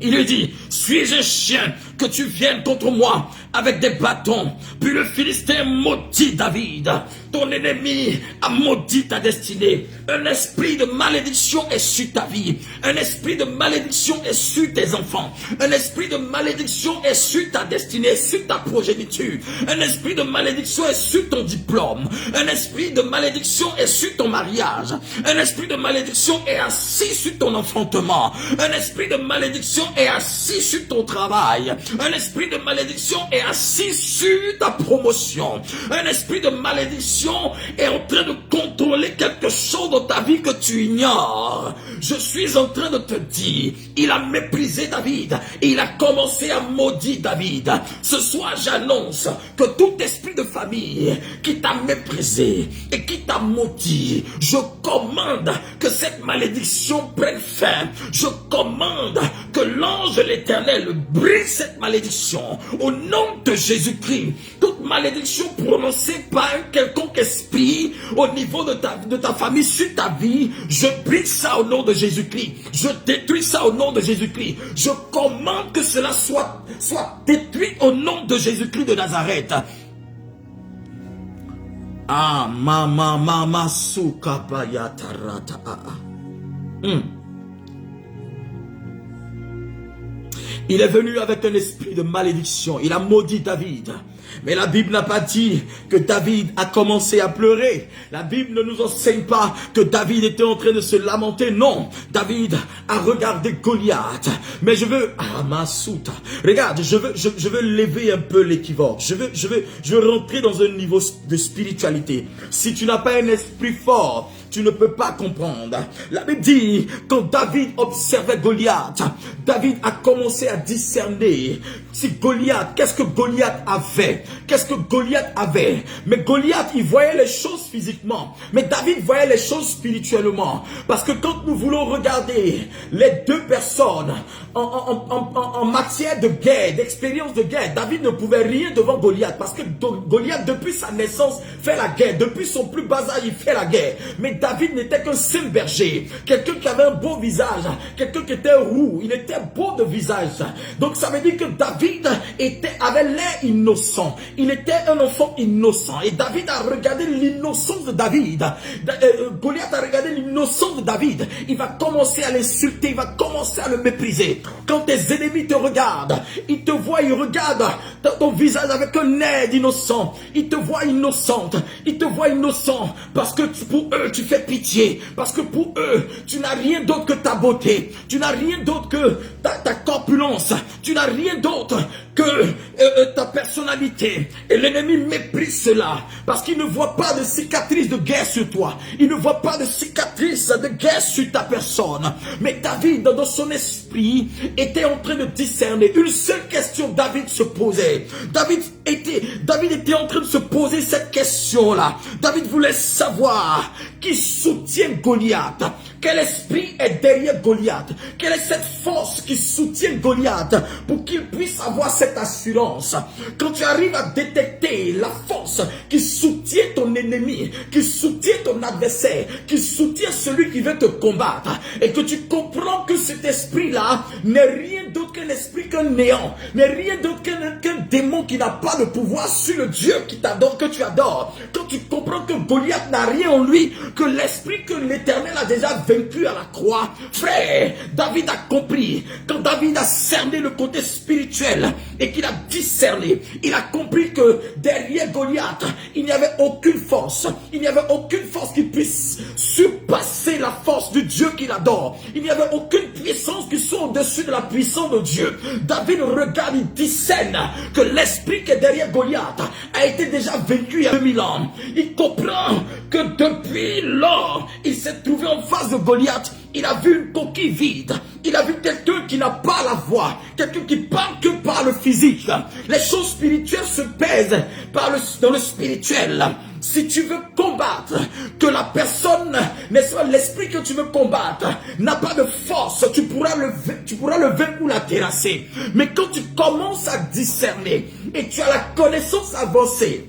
Il lui dit, suis-je un chien que tu viennes contre moi avec des bâtons? Puis le Philistin maudit David. Ton ennemi a maudit ta destinée. Un esprit de malédiction est sur ta vie. Un esprit de malédiction est sur tes enfants. Un esprit de malédiction est sur ta destinée, sur ta progéniture. Un esprit de malédiction est sur ton diplôme. Un esprit de malédiction est sur ton mariage. Un esprit de malédiction est assis sur ton enfantement. Un esprit de malédiction est assis sur ton travail. Un esprit de malédiction est assis sur ta promotion. Un esprit de malédiction est en train de contrôler quelque chose dans ta vie que tu ignores. Je suis en train de te dire, il a méprisé David et il a commencé à maudire David. Ce soir, j'annonce que tout esprit de famille qui t'a méprisé et qui t'a maudit, je commande que cette malédiction prenne fin. Je commande que l'ange de l'Éternel brise cette malédiction au nom de Jésus-Christ. Toute malédiction prononcée par un quelconque esprit au niveau de ta famille, sur ta vie, je brise ça au nom de Jésus-Christ. Je détruis ça au nom de Jésus-Christ. Je commande que cela soit détruit au nom de Jésus-Christ de Nazareth. Ah, mama sukapaya tarata. Il est venu avec un esprit de malédiction. Il a maudit David. Mais la Bible n'a pas dit que David a commencé à pleurer. La Bible ne nous enseigne pas que David était en train de se lamenter. Non, David a regardé Goliath. Mais je veux... Ah, ma soute. Regarde, je veux lever un peu l'équivoque. Je veux rentrer dans un niveau de spiritualité. Si tu n'as pas un esprit fort, tu ne peux pas comprendre. La Bible dit, quand David observait Goliath, David a commencé à discerner si Goliath, qu'est-ce que Goliath avait? Qu'est-ce que Goliath avait? Mais Goliath, il voyait les choses physiquement. Mais David voyait les choses spirituellement. Parce que quand nous voulons regarder les deux personnes en matière de guerre, d'expérience de guerre, David ne pouvait rien devant Goliath. Parce que Goliath, depuis sa naissance, fait la guerre. Depuis son plus bas âge, il fait la guerre. Mais David n'était qu'un simple berger. Quelqu'un qui avait un beau visage. Quelqu'un qui était roux. Il était beau de visage. Donc ça veut dire que David avait l'air innocent. Il était un enfant innocent. Et David a regardé l'innocence de David. Goliath a regardé l'innocence de David. Il va commencer à l'insulter. Il va commencer à le mépriser. Quand tes ennemis te regardent, ils te voient, ils regardent ton visage avec un air d'innocent. Ils te voient innocente. Ils te voient innocent. Parce que pour eux, tu fais pitié. Parce que pour eux, tu n'as rien d'autre que ta beauté. Tu n'as rien d'autre que ta corpulence. Tu n'as rien d'autre que ta personnalité. Et l'ennemi méprise cela. Parce qu'il ne voit pas de cicatrices de guerre sur toi. Il ne voit pas de cicatrices de guerre sur ta personne. Mais David, dans son esprit, était en train de discerner. Une seule question David se posait. David était en train de se poser cette question-là. David voulait savoir qui soutient Goliath. Quel esprit est derrière Goliath? Quelle est cette force qui soutient Goliath pour qu'il puisse avoir cette assurance? Quand tu arrives à détecter la force qui soutient ton ennemi, qui soutient ton adversaire, qui soutient celui qui veut te combattre, et que tu comprends que cet esprit-là n'est rien d'autre qu'un esprit, qu'un néant, n'est rien d'autre qu'un démon qui n'a pas de pouvoir sur le Dieu qui t'adore, que tu adores. Quand tu comprends que Goliath n'a rien en lui, que l'esprit que l'Éternel a déjà vaincu à la croix, frère, David a compris. Quand David a cerné le côté spirituel et qu'il a discerné, il a compris que derrière Goliath, il n'y avait aucune force. Il n'y avait aucune force qui puisse surpasser la force du Dieu qu'il adore. Il n'y avait aucune puissance qui soit au-dessus de la puissance de Dieu. David regarde, il discerne que l'esprit qui est derrière Goliath a été déjà vaincu il y a 2000 ans. Il comprend que depuis lors, il s'est trouvé en face de Goliath. Il a vu une coquille vide. Il a vu quelqu'un qui n'a pas la voix. Quelqu'un qui parle que par le physique. Les choses spirituelles se pèsent dans le spirituel. Si tu veux combattre, que la personne, n'est-ce pas, l'esprit que tu veux combattre n'a pas de force, tu pourras le vaincre ou la terrasser. Mais quand tu commences à discerner et tu as la connaissance avancée,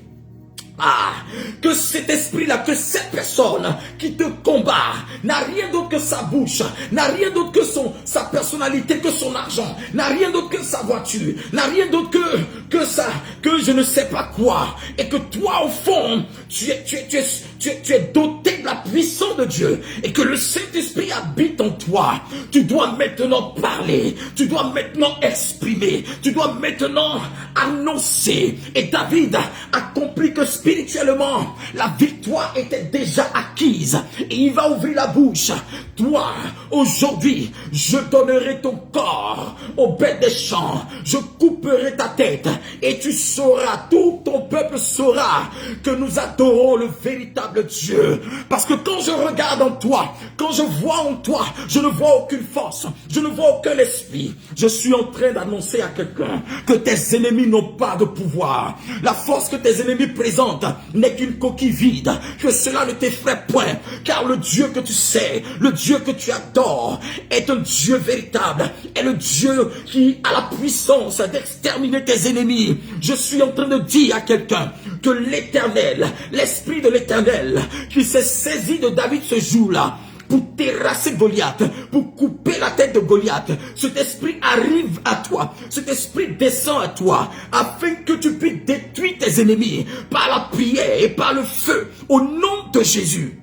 Que cet esprit-là, que cette personne qui te combat n'a rien d'autre que sa bouche, n'a rien d'autre que sa personnalité, que son argent, n'a rien d'autre que sa voiture, n'a rien d'autre que je ne sais pas quoi. Et que toi, au fond, tu es doté de la puissance de Dieu et que le Saint-Esprit habite en toi. Tu dois maintenant parler, tu dois maintenant exprimer, tu dois maintenant annoncer. Et David a compris que spirituellement, la victoire était déjà acquise. Et il va ouvrir la bouche. Toi, aujourd'hui, je donnerai ton corps aux bêtes des champs. Je couperai ta tête et tu sauras, tout ton peuple saura que nous adorons le véritable Dieu. Parce que quand je regarde en toi, quand je vois en toi, je ne vois aucune force, je ne vois aucun esprit. Je suis en train d'annoncer à quelqu'un que tes ennemis n'ont pas de pouvoir. La force que tes ennemis présentent n'est qu'une coquille vide, que cela ne t'effraie point, car le Dieu que tu sais, le Dieu que tu adores, est un Dieu véritable, est le Dieu qui a la puissance d'exterminer tes ennemis. Je suis en train de dire à quelqu'un que l'Éternel, l'Esprit de l'Éternel, qui s'est saisi de David ce jour-là, pour terrasser Goliath, pour couper la tête de Goliath. Cet esprit arrive à toi, cet esprit descend à toi, afin que tu puisses détruire tes ennemis par la prière et par le feu, au nom de Jésus.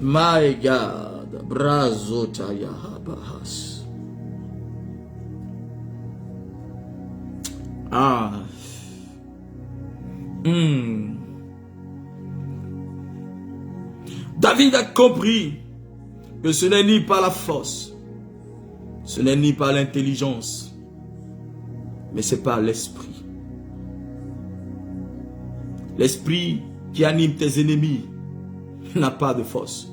My God, Brazotaya Bahas. David a compris que ce n'est ni par la force, ce n'est ni par l'intelligence, mais c'est par l'esprit. L'esprit qui anime tes ennemis n'a pas de force.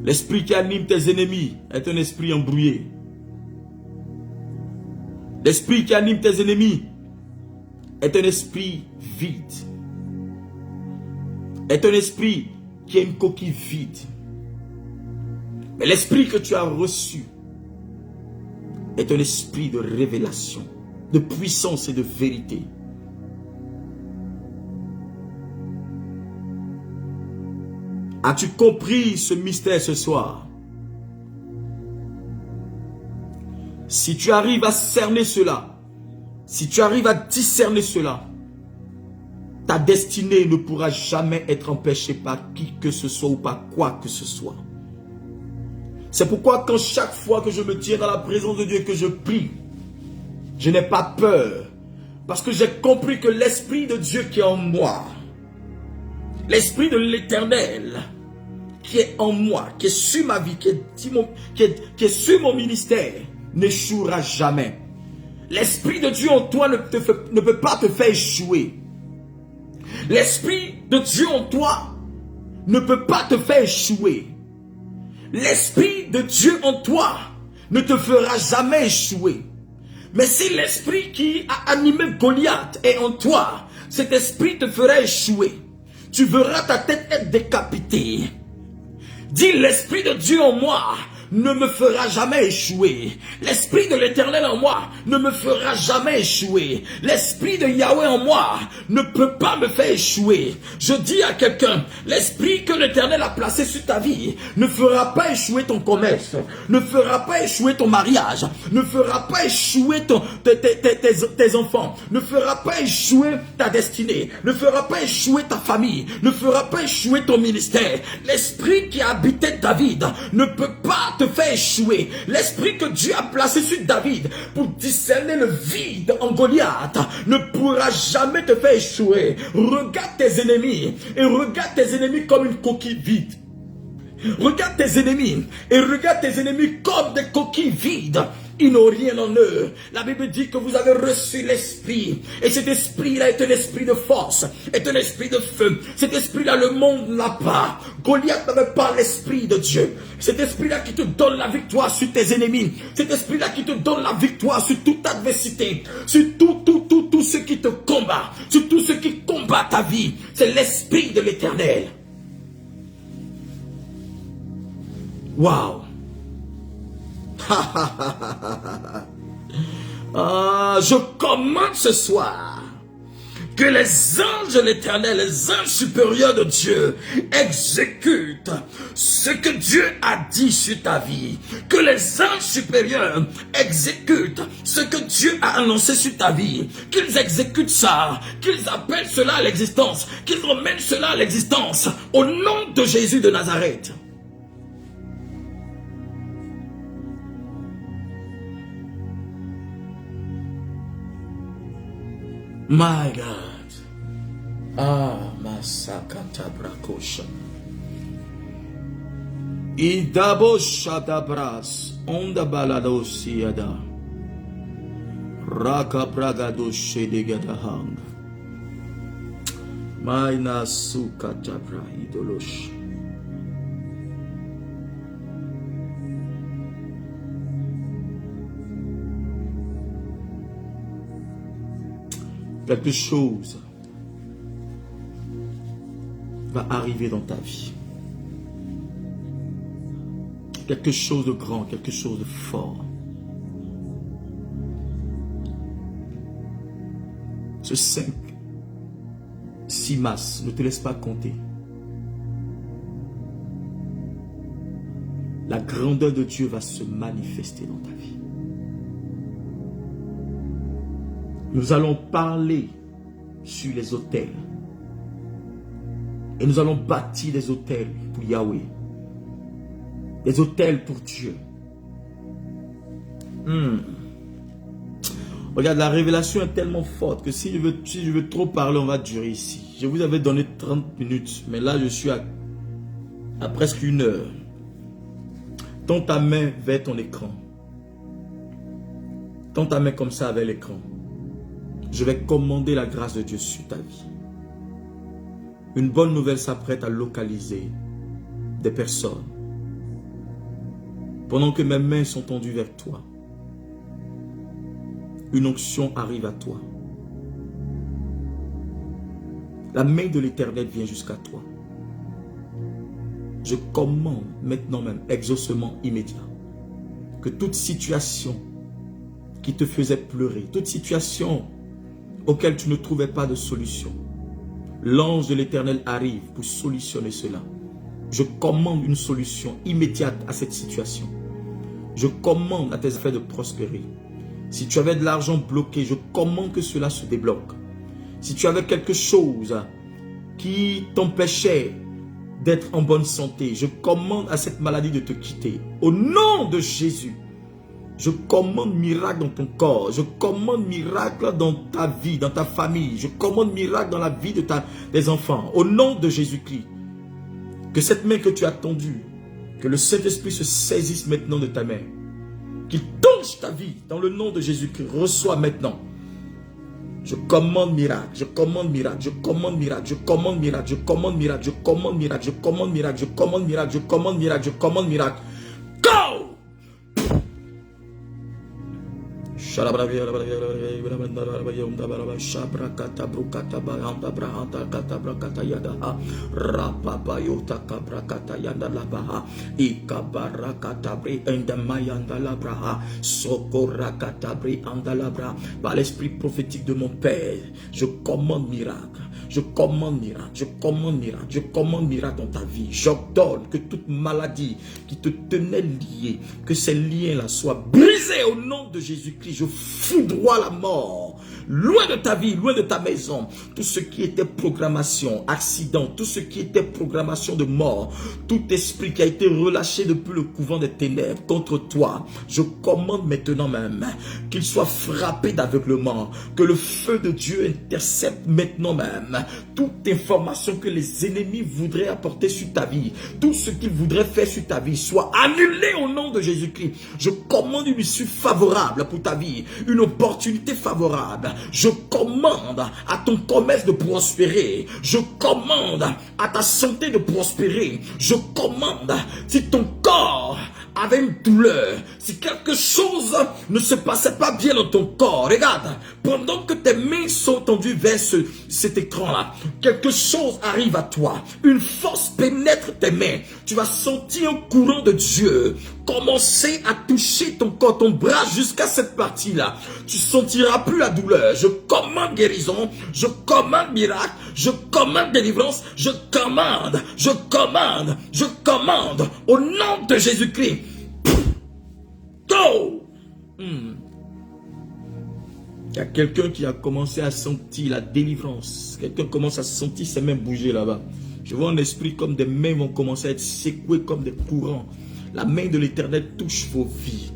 L'esprit qui anime tes ennemis est un esprit embrouillé. L'esprit qui anime tes ennemis est un esprit vide. Est un esprit qui est une coquille vide. Mais l'esprit que tu as reçu est un esprit de révélation, de puissance et de vérité. As-tu compris ce mystère ce soir? Si tu arrives à cerner cela, si tu arrives à discerner cela, ta destinée ne pourra jamais être empêchée par qui que ce soit ou par quoi que ce soit. C'est pourquoi quand chaque fois que je me tiens dans la présence de Dieu, que je prie, je n'ai pas peur. Parce que j'ai compris que l'Esprit de Dieu qui est en moi, l'Esprit de l'Éternel qui est en moi, qui est sur ma vie, qui est sur mon ministère, n'échouera jamais. L'Esprit de Dieu en toi ne peut pas te faire échouer. L'Esprit de Dieu en toi ne peut pas te faire échouer. L'Esprit de Dieu en toi ne te fera jamais échouer. Mais si l'Esprit qui a animé Goliath est en toi, cet esprit te fera échouer. Tu verras ta tête être décapitée. Dis, l'Esprit de Dieu en moi ne me fera jamais échouer. L'Esprit de l'Éternel en moi ne me fera jamais échouer. L'Esprit de Yahweh en moi ne peut pas me faire échouer. Je dis à quelqu'un, l'Esprit que l'Éternel a placé sur ta vie ne fera pas échouer ton commerce, ne fera pas échouer ton mariage, ne fera pas échouer tes enfants, ne fera pas échouer ta destinée, ne fera pas échouer ta famille, ne fera pas échouer ton ministère. L'Esprit qui habitait David ne peut pas te fait échouer. L'esprit que Dieu a placé sur David pour discerner le vide en Goliath ne pourra jamais te faire échouer. Regarde tes ennemis et regarde tes ennemis comme une coquille vide. Regarde tes ennemis et regarde tes ennemis comme des coquilles vides. Ils n'ont rien en eux. La Bible dit que vous avez reçu l'esprit. Et cet esprit-là est un esprit de force, est un esprit de feu. Cet esprit-là, le monde n'a pas. Goliath n'avait pas l'esprit de Dieu. Cet esprit-là qui te donne la victoire sur tes ennemis. Cet esprit-là qui te donne la victoire sur toute adversité. Sur tout ce qui te combat. Sur tout ce qui combat ta vie. C'est l'esprit de l'Éternel. Waouh. Je commande ce soir que les anges de l'Éternel, les anges supérieurs de Dieu, exécutent ce que Dieu a dit sur ta vie. Que les anges supérieurs exécutent ce que Dieu a annoncé sur ta vie. Qu'ils exécutent ça, qu'ils appellent cela à l'existence, qu'ils remènent cela à l'existence. Au nom de Jésus de Nazareth. My God. Ah, Masakata Brakosha. Idabosha Dabras. Onda Baladosiada. Raka Bragadoshe de Gadahang. Maina Sukatabra Idolosh. Quelque chose va arriver dans ta vie. Quelque chose de grand, quelque chose de fort. Ce 6 mars, ne te laisse pas compter. La grandeur de Dieu va se manifester dans ta vie. Nous allons parler sur les autels. Et nous allons bâtir des autels pour Yahweh. Des autels pour Dieu. Regarde, la révélation est tellement forte que si je veux trop parler, on va durer ici. Je vous avais donné 30 minutes, mais là je suis à presque 1 heure. Tends ta main vers ton écran. Tends ta main comme ça vers l'écran. Je vais commander la grâce de Dieu sur ta vie. Une bonne nouvelle s'apprête à localiser des personnes. Pendant que mes mains sont tendues vers toi, une onction arrive à toi. La main de l'Éternel vient jusqu'à toi. Je commande maintenant même, exaucement immédiat, que toute situation qui te faisait pleurer, toute situation auquel tu ne trouvais pas de solution, l'ange de l'Éternel arrive pour solutionner cela. Je commande une solution immédiate à cette situation. Je commande à tes affaires de prospérer. Si tu avais de l'argent bloqué, je commande que cela se débloque. Si tu avais quelque chose qui t'empêchait d'être en bonne santé, je commande à cette maladie de te quitter. Au nom de Jésus, je commande miracle dans ton corps. Je commande miracle dans ta vie, dans ta famille. Je commande miracle dans la vie de tes enfants. Au nom de Jésus-Christ. Que cette main que tu as tendue, que le Saint-Esprit se saisisse maintenant de ta main. Qu'il touche ta vie dans le nom de Jésus-Christ. Reçois maintenant. Je commande miracle, je commande miracle, je commande miracle, je commande miracle, je commande miracle, je commande miracle, je commande miracle, je commande miracle, je commande miracle, je commande miracle. Go! Par l'esprit prophétique de mon Père, je commande miracle. Je commande miracle, je commande miracle, je commande miracle dans ta vie. J'ordonne que toute maladie qui te tenait lié, que ces liens-là soient brisés au nom de Jésus-Christ. Je foudroie la mort, loin de ta vie, loin de ta maison. Tout ce qui était programmation, accident, tout ce qui était programmation de mort, tout esprit qui a été relâché depuis le couvent des ténèbres contre toi, je commande maintenant même qu'il soit frappé d'aveuglement, que le feu de Dieu intercepte maintenant même toute information que les ennemis voudraient apporter sur ta vie, tout ce qu'ils voudraient faire sur ta vie soit annulé au nom de Jésus-Christ. Je commande une issue favorable pour ta vie, une opportunité favorable. Je commande à ton commerce de prospérer. Je commande à ta santé de prospérer. Je commande, si ton corps avait une douleur, si quelque chose ne se passait pas bien dans ton corps, regarde, pendant que tes mains sont tendues vers cet écran-là, quelque chose arrive à toi, une force pénètre tes mains, tu vas sentir un courant de Dieu commencer à toucher ton corps, ton bras jusqu'à cette partie-là. Tu sentiras plus la douleur. Je commande guérison, je commande miracle, je commande délivrance, je commande au nom de Jésus-Christ. Go! Il y a quelqu'un qui a commencé à sentir la délivrance. Quelqu'un commence à sentir ses mains bouger là-bas. Je vois un esprit comme des mains vont commencer à être secouées comme des courants. La main de l'Éternel touche vos vies.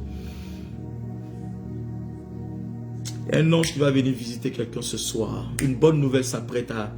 Il y a un ange qui va venir visiter quelqu'un ce soir. Une bonne nouvelle s'apprête à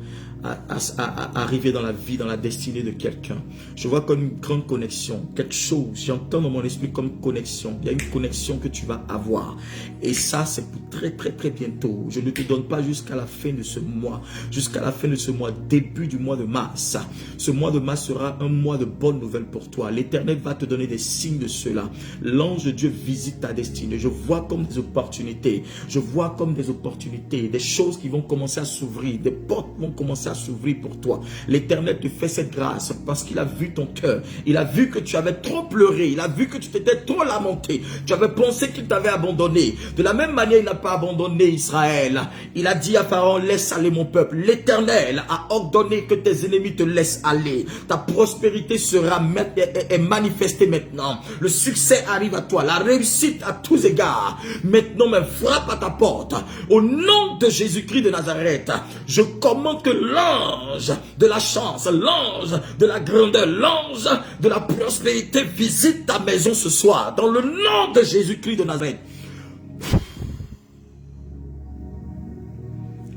arriver dans la vie, dans la destinée de quelqu'un. Je vois comme une grande connexion, quelque chose, j'entends dans mon esprit comme connexion. Il y a une connexion que tu vas avoir. Et ça, c'est pour très bientôt. Je ne te donne pas jusqu'à la fin de ce mois. Jusqu'à la fin de ce mois, début du mois de mars. Ce mois de mars sera un mois de bonnes nouvelles pour toi. L'Éternel va te donner des signes de cela. L'ange de Dieu visite ta destinée. Je vois comme des opportunités. Je vois comme des opportunités, des choses qui vont commencer à s'ouvrir, des portes vont commencer à s'ouvrir pour toi. L'Éternel te fait cette grâce parce qu'il a vu ton cœur. Il a vu que tu avais trop pleuré. Il a vu que tu t'étais trop lamenté. Tu avais pensé qu'il t'avait abandonné. De la même manière, il n'a pas abandonné Israël. Il a dit à Pharaon, laisse aller mon peuple. L'Éternel a ordonné que tes ennemis te laissent aller. Ta prospérité sera manifestée maintenant. Le succès arrive à toi. La réussite à tous égards. Maintenant, même frappe à ta porte. Au nom de Jésus-Christ de Nazareth, je commande que l'ange de la chance, l'ange de la grandeur, l'ange de la prospérité visite ta maison ce soir. Dans le nom de Jésus-Christ de Nazareth.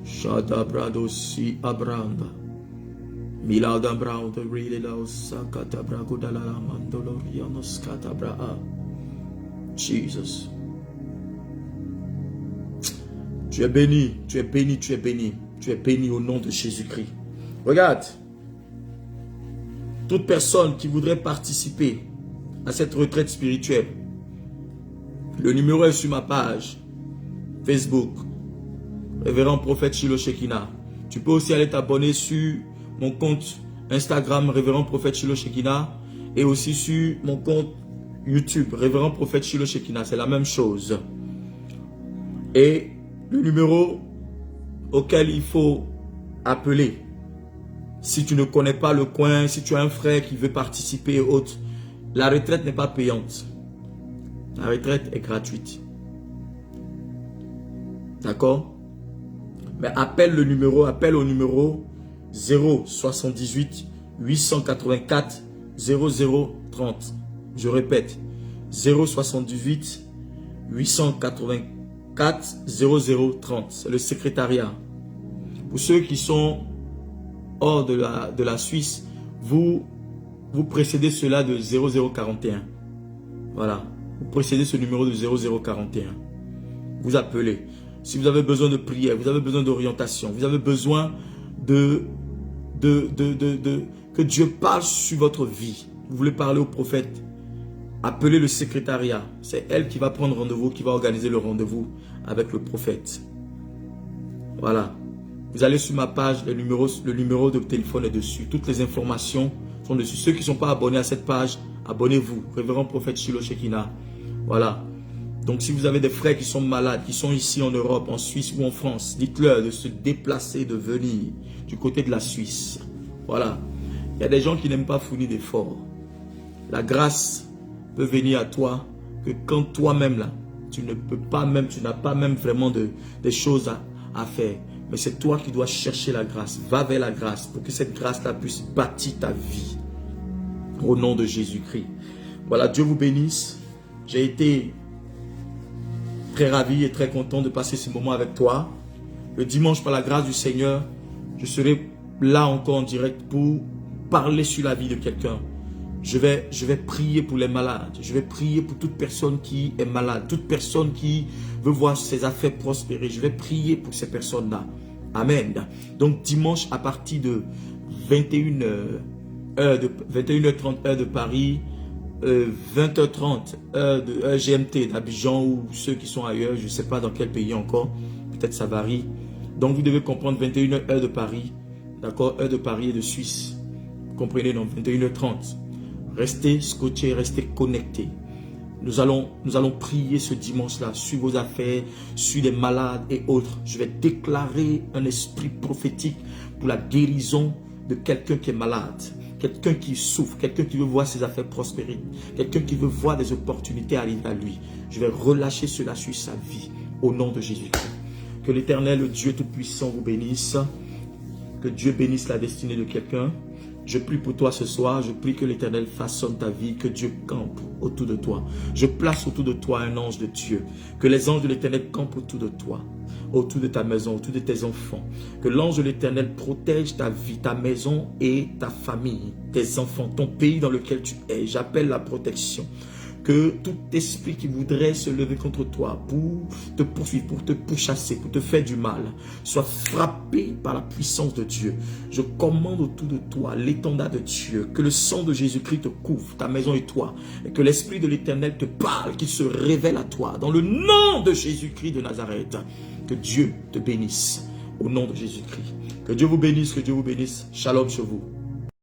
Shadabradosi Abranda. Milada Brown de Rilelos Sakatabra Gudalala Mandolorianos Katabra. Jesus. Tu es béni, tu es béni, tu es béni. Tu es béni au nom de Jésus-Christ. Regarde. Toute personne qui voudrait participer à cette retraite spirituelle, le numéro est sur ma page Facebook. Révérend Prophète Shiloh Shekinah. Tu peux aussi aller t'abonner sur mon compte Instagram, Révérend Prophète Shiloh Shekinah. Et aussi sur mon compte YouTube, Révérend Prophète Shiloh Shekinah. C'est la même chose. Et le numéro auquel il faut appeler, si tu ne connais pas le coin, si tu as un frère qui veut participer et autres, la retraite n'est pas payante. La retraite est gratuite. D'accord? Mais appelle au numéro 078 884 0030. Je répète, 078 884 0030, c'est le secrétariat. Pour ceux qui sont hors de la Suisse, vous précédez cela de 0041. Voilà, vous précédez ce numéro de 0041. Vous appelez. Si vous avez besoin de prière, vous avez besoin d'orientation, vous avez besoin que Dieu parle sur votre vie. Vous voulez parler au prophète, appelez le secrétariat. C'est elle qui va prendre rendez-vous, qui va organiser le rendez-vous avec le prophète. Voilà. Vous allez sur ma page, le numéro de téléphone est dessus. Toutes les informations sont dessus. Ceux qui ne sont pas abonnés à cette page, abonnez-vous. Révérend Prophète Shiloh Shekinah. Voilà. Donc si vous avez des frères qui sont malades, qui sont ici en Europe, en Suisse ou en France, dites-leur de se déplacer, de venir du côté de la Suisse. Voilà. Il y a des gens qui n'aiment pas fournir d'efforts. La grâce peut venir à toi que quand toi-même là, tu ne peux pas même, tu n'as pas même vraiment des choses à faire. Mais c'est toi qui dois chercher la grâce. Va vers la grâce pour que cette grâce-là puisse bâtir ta vie. Au nom de Jésus-Christ. Voilà, Dieu vous bénisse. J'ai été très ravi et très content de passer ce moment avec toi. Le dimanche, par la grâce du Seigneur, je serai là encore en direct pour parler sur la vie de quelqu'un. Je vais prier pour les malades. Je vais prier pour toute personne qui est malade. Toute personne qui veut voir ses affaires prospérer. Je vais prier pour ces personnes-là. Amen. Donc dimanche à partir de 21h30 heure de Paris, 20h30, heure GMT d'Abidjan ou ceux qui sont ailleurs, je ne sais pas dans quel pays encore, peut-être ça varie. Donc vous devez comprendre 21h, heure de Paris, d'accord, heure de Paris et de Suisse. Vous comprenez, donc 21h30. Restez scotchés, restez connectés. Nous allons prier ce dimanche-là sur vos affaires, sur les malades et autres. Je vais déclarer un esprit prophétique pour la guérison de quelqu'un qui est malade, quelqu'un qui souffre, quelqu'un qui veut voir ses affaires prospérer, quelqu'un qui veut voir des opportunités arriver à lui. Je vais relâcher cela sur sa vie au nom de Jésus-Christ. Que l'Éternel, le Dieu Tout-Puissant, vous bénisse. Que Dieu bénisse la destinée de quelqu'un. Je prie pour toi ce soir, je prie que l'Éternel façonne ta vie, que Dieu campe autour de toi. Je place autour de toi un ange de Dieu, que les anges de l'Éternel campent autour de toi, autour de ta maison, autour de tes enfants. Que l'ange de l'Éternel protège ta vie, ta maison et ta famille, tes enfants, ton pays dans lequel tu es. J'appelle la protection. Que tout esprit qui voudrait se lever contre toi pour te poursuivre, pour te pourchasser, pour te faire du mal, soit frappé par la puissance de Dieu. Je commande autour de toi l'étendard de Dieu, que le sang de Jésus-Christ te couvre, ta maison et toi, et que l'Esprit de l'Éternel te parle, qu'il se révèle à toi, dans le nom de Jésus-Christ de Nazareth. Que Dieu te bénisse, au nom de Jésus-Christ. Que Dieu vous bénisse, que Dieu vous bénisse. Shalom sur vous.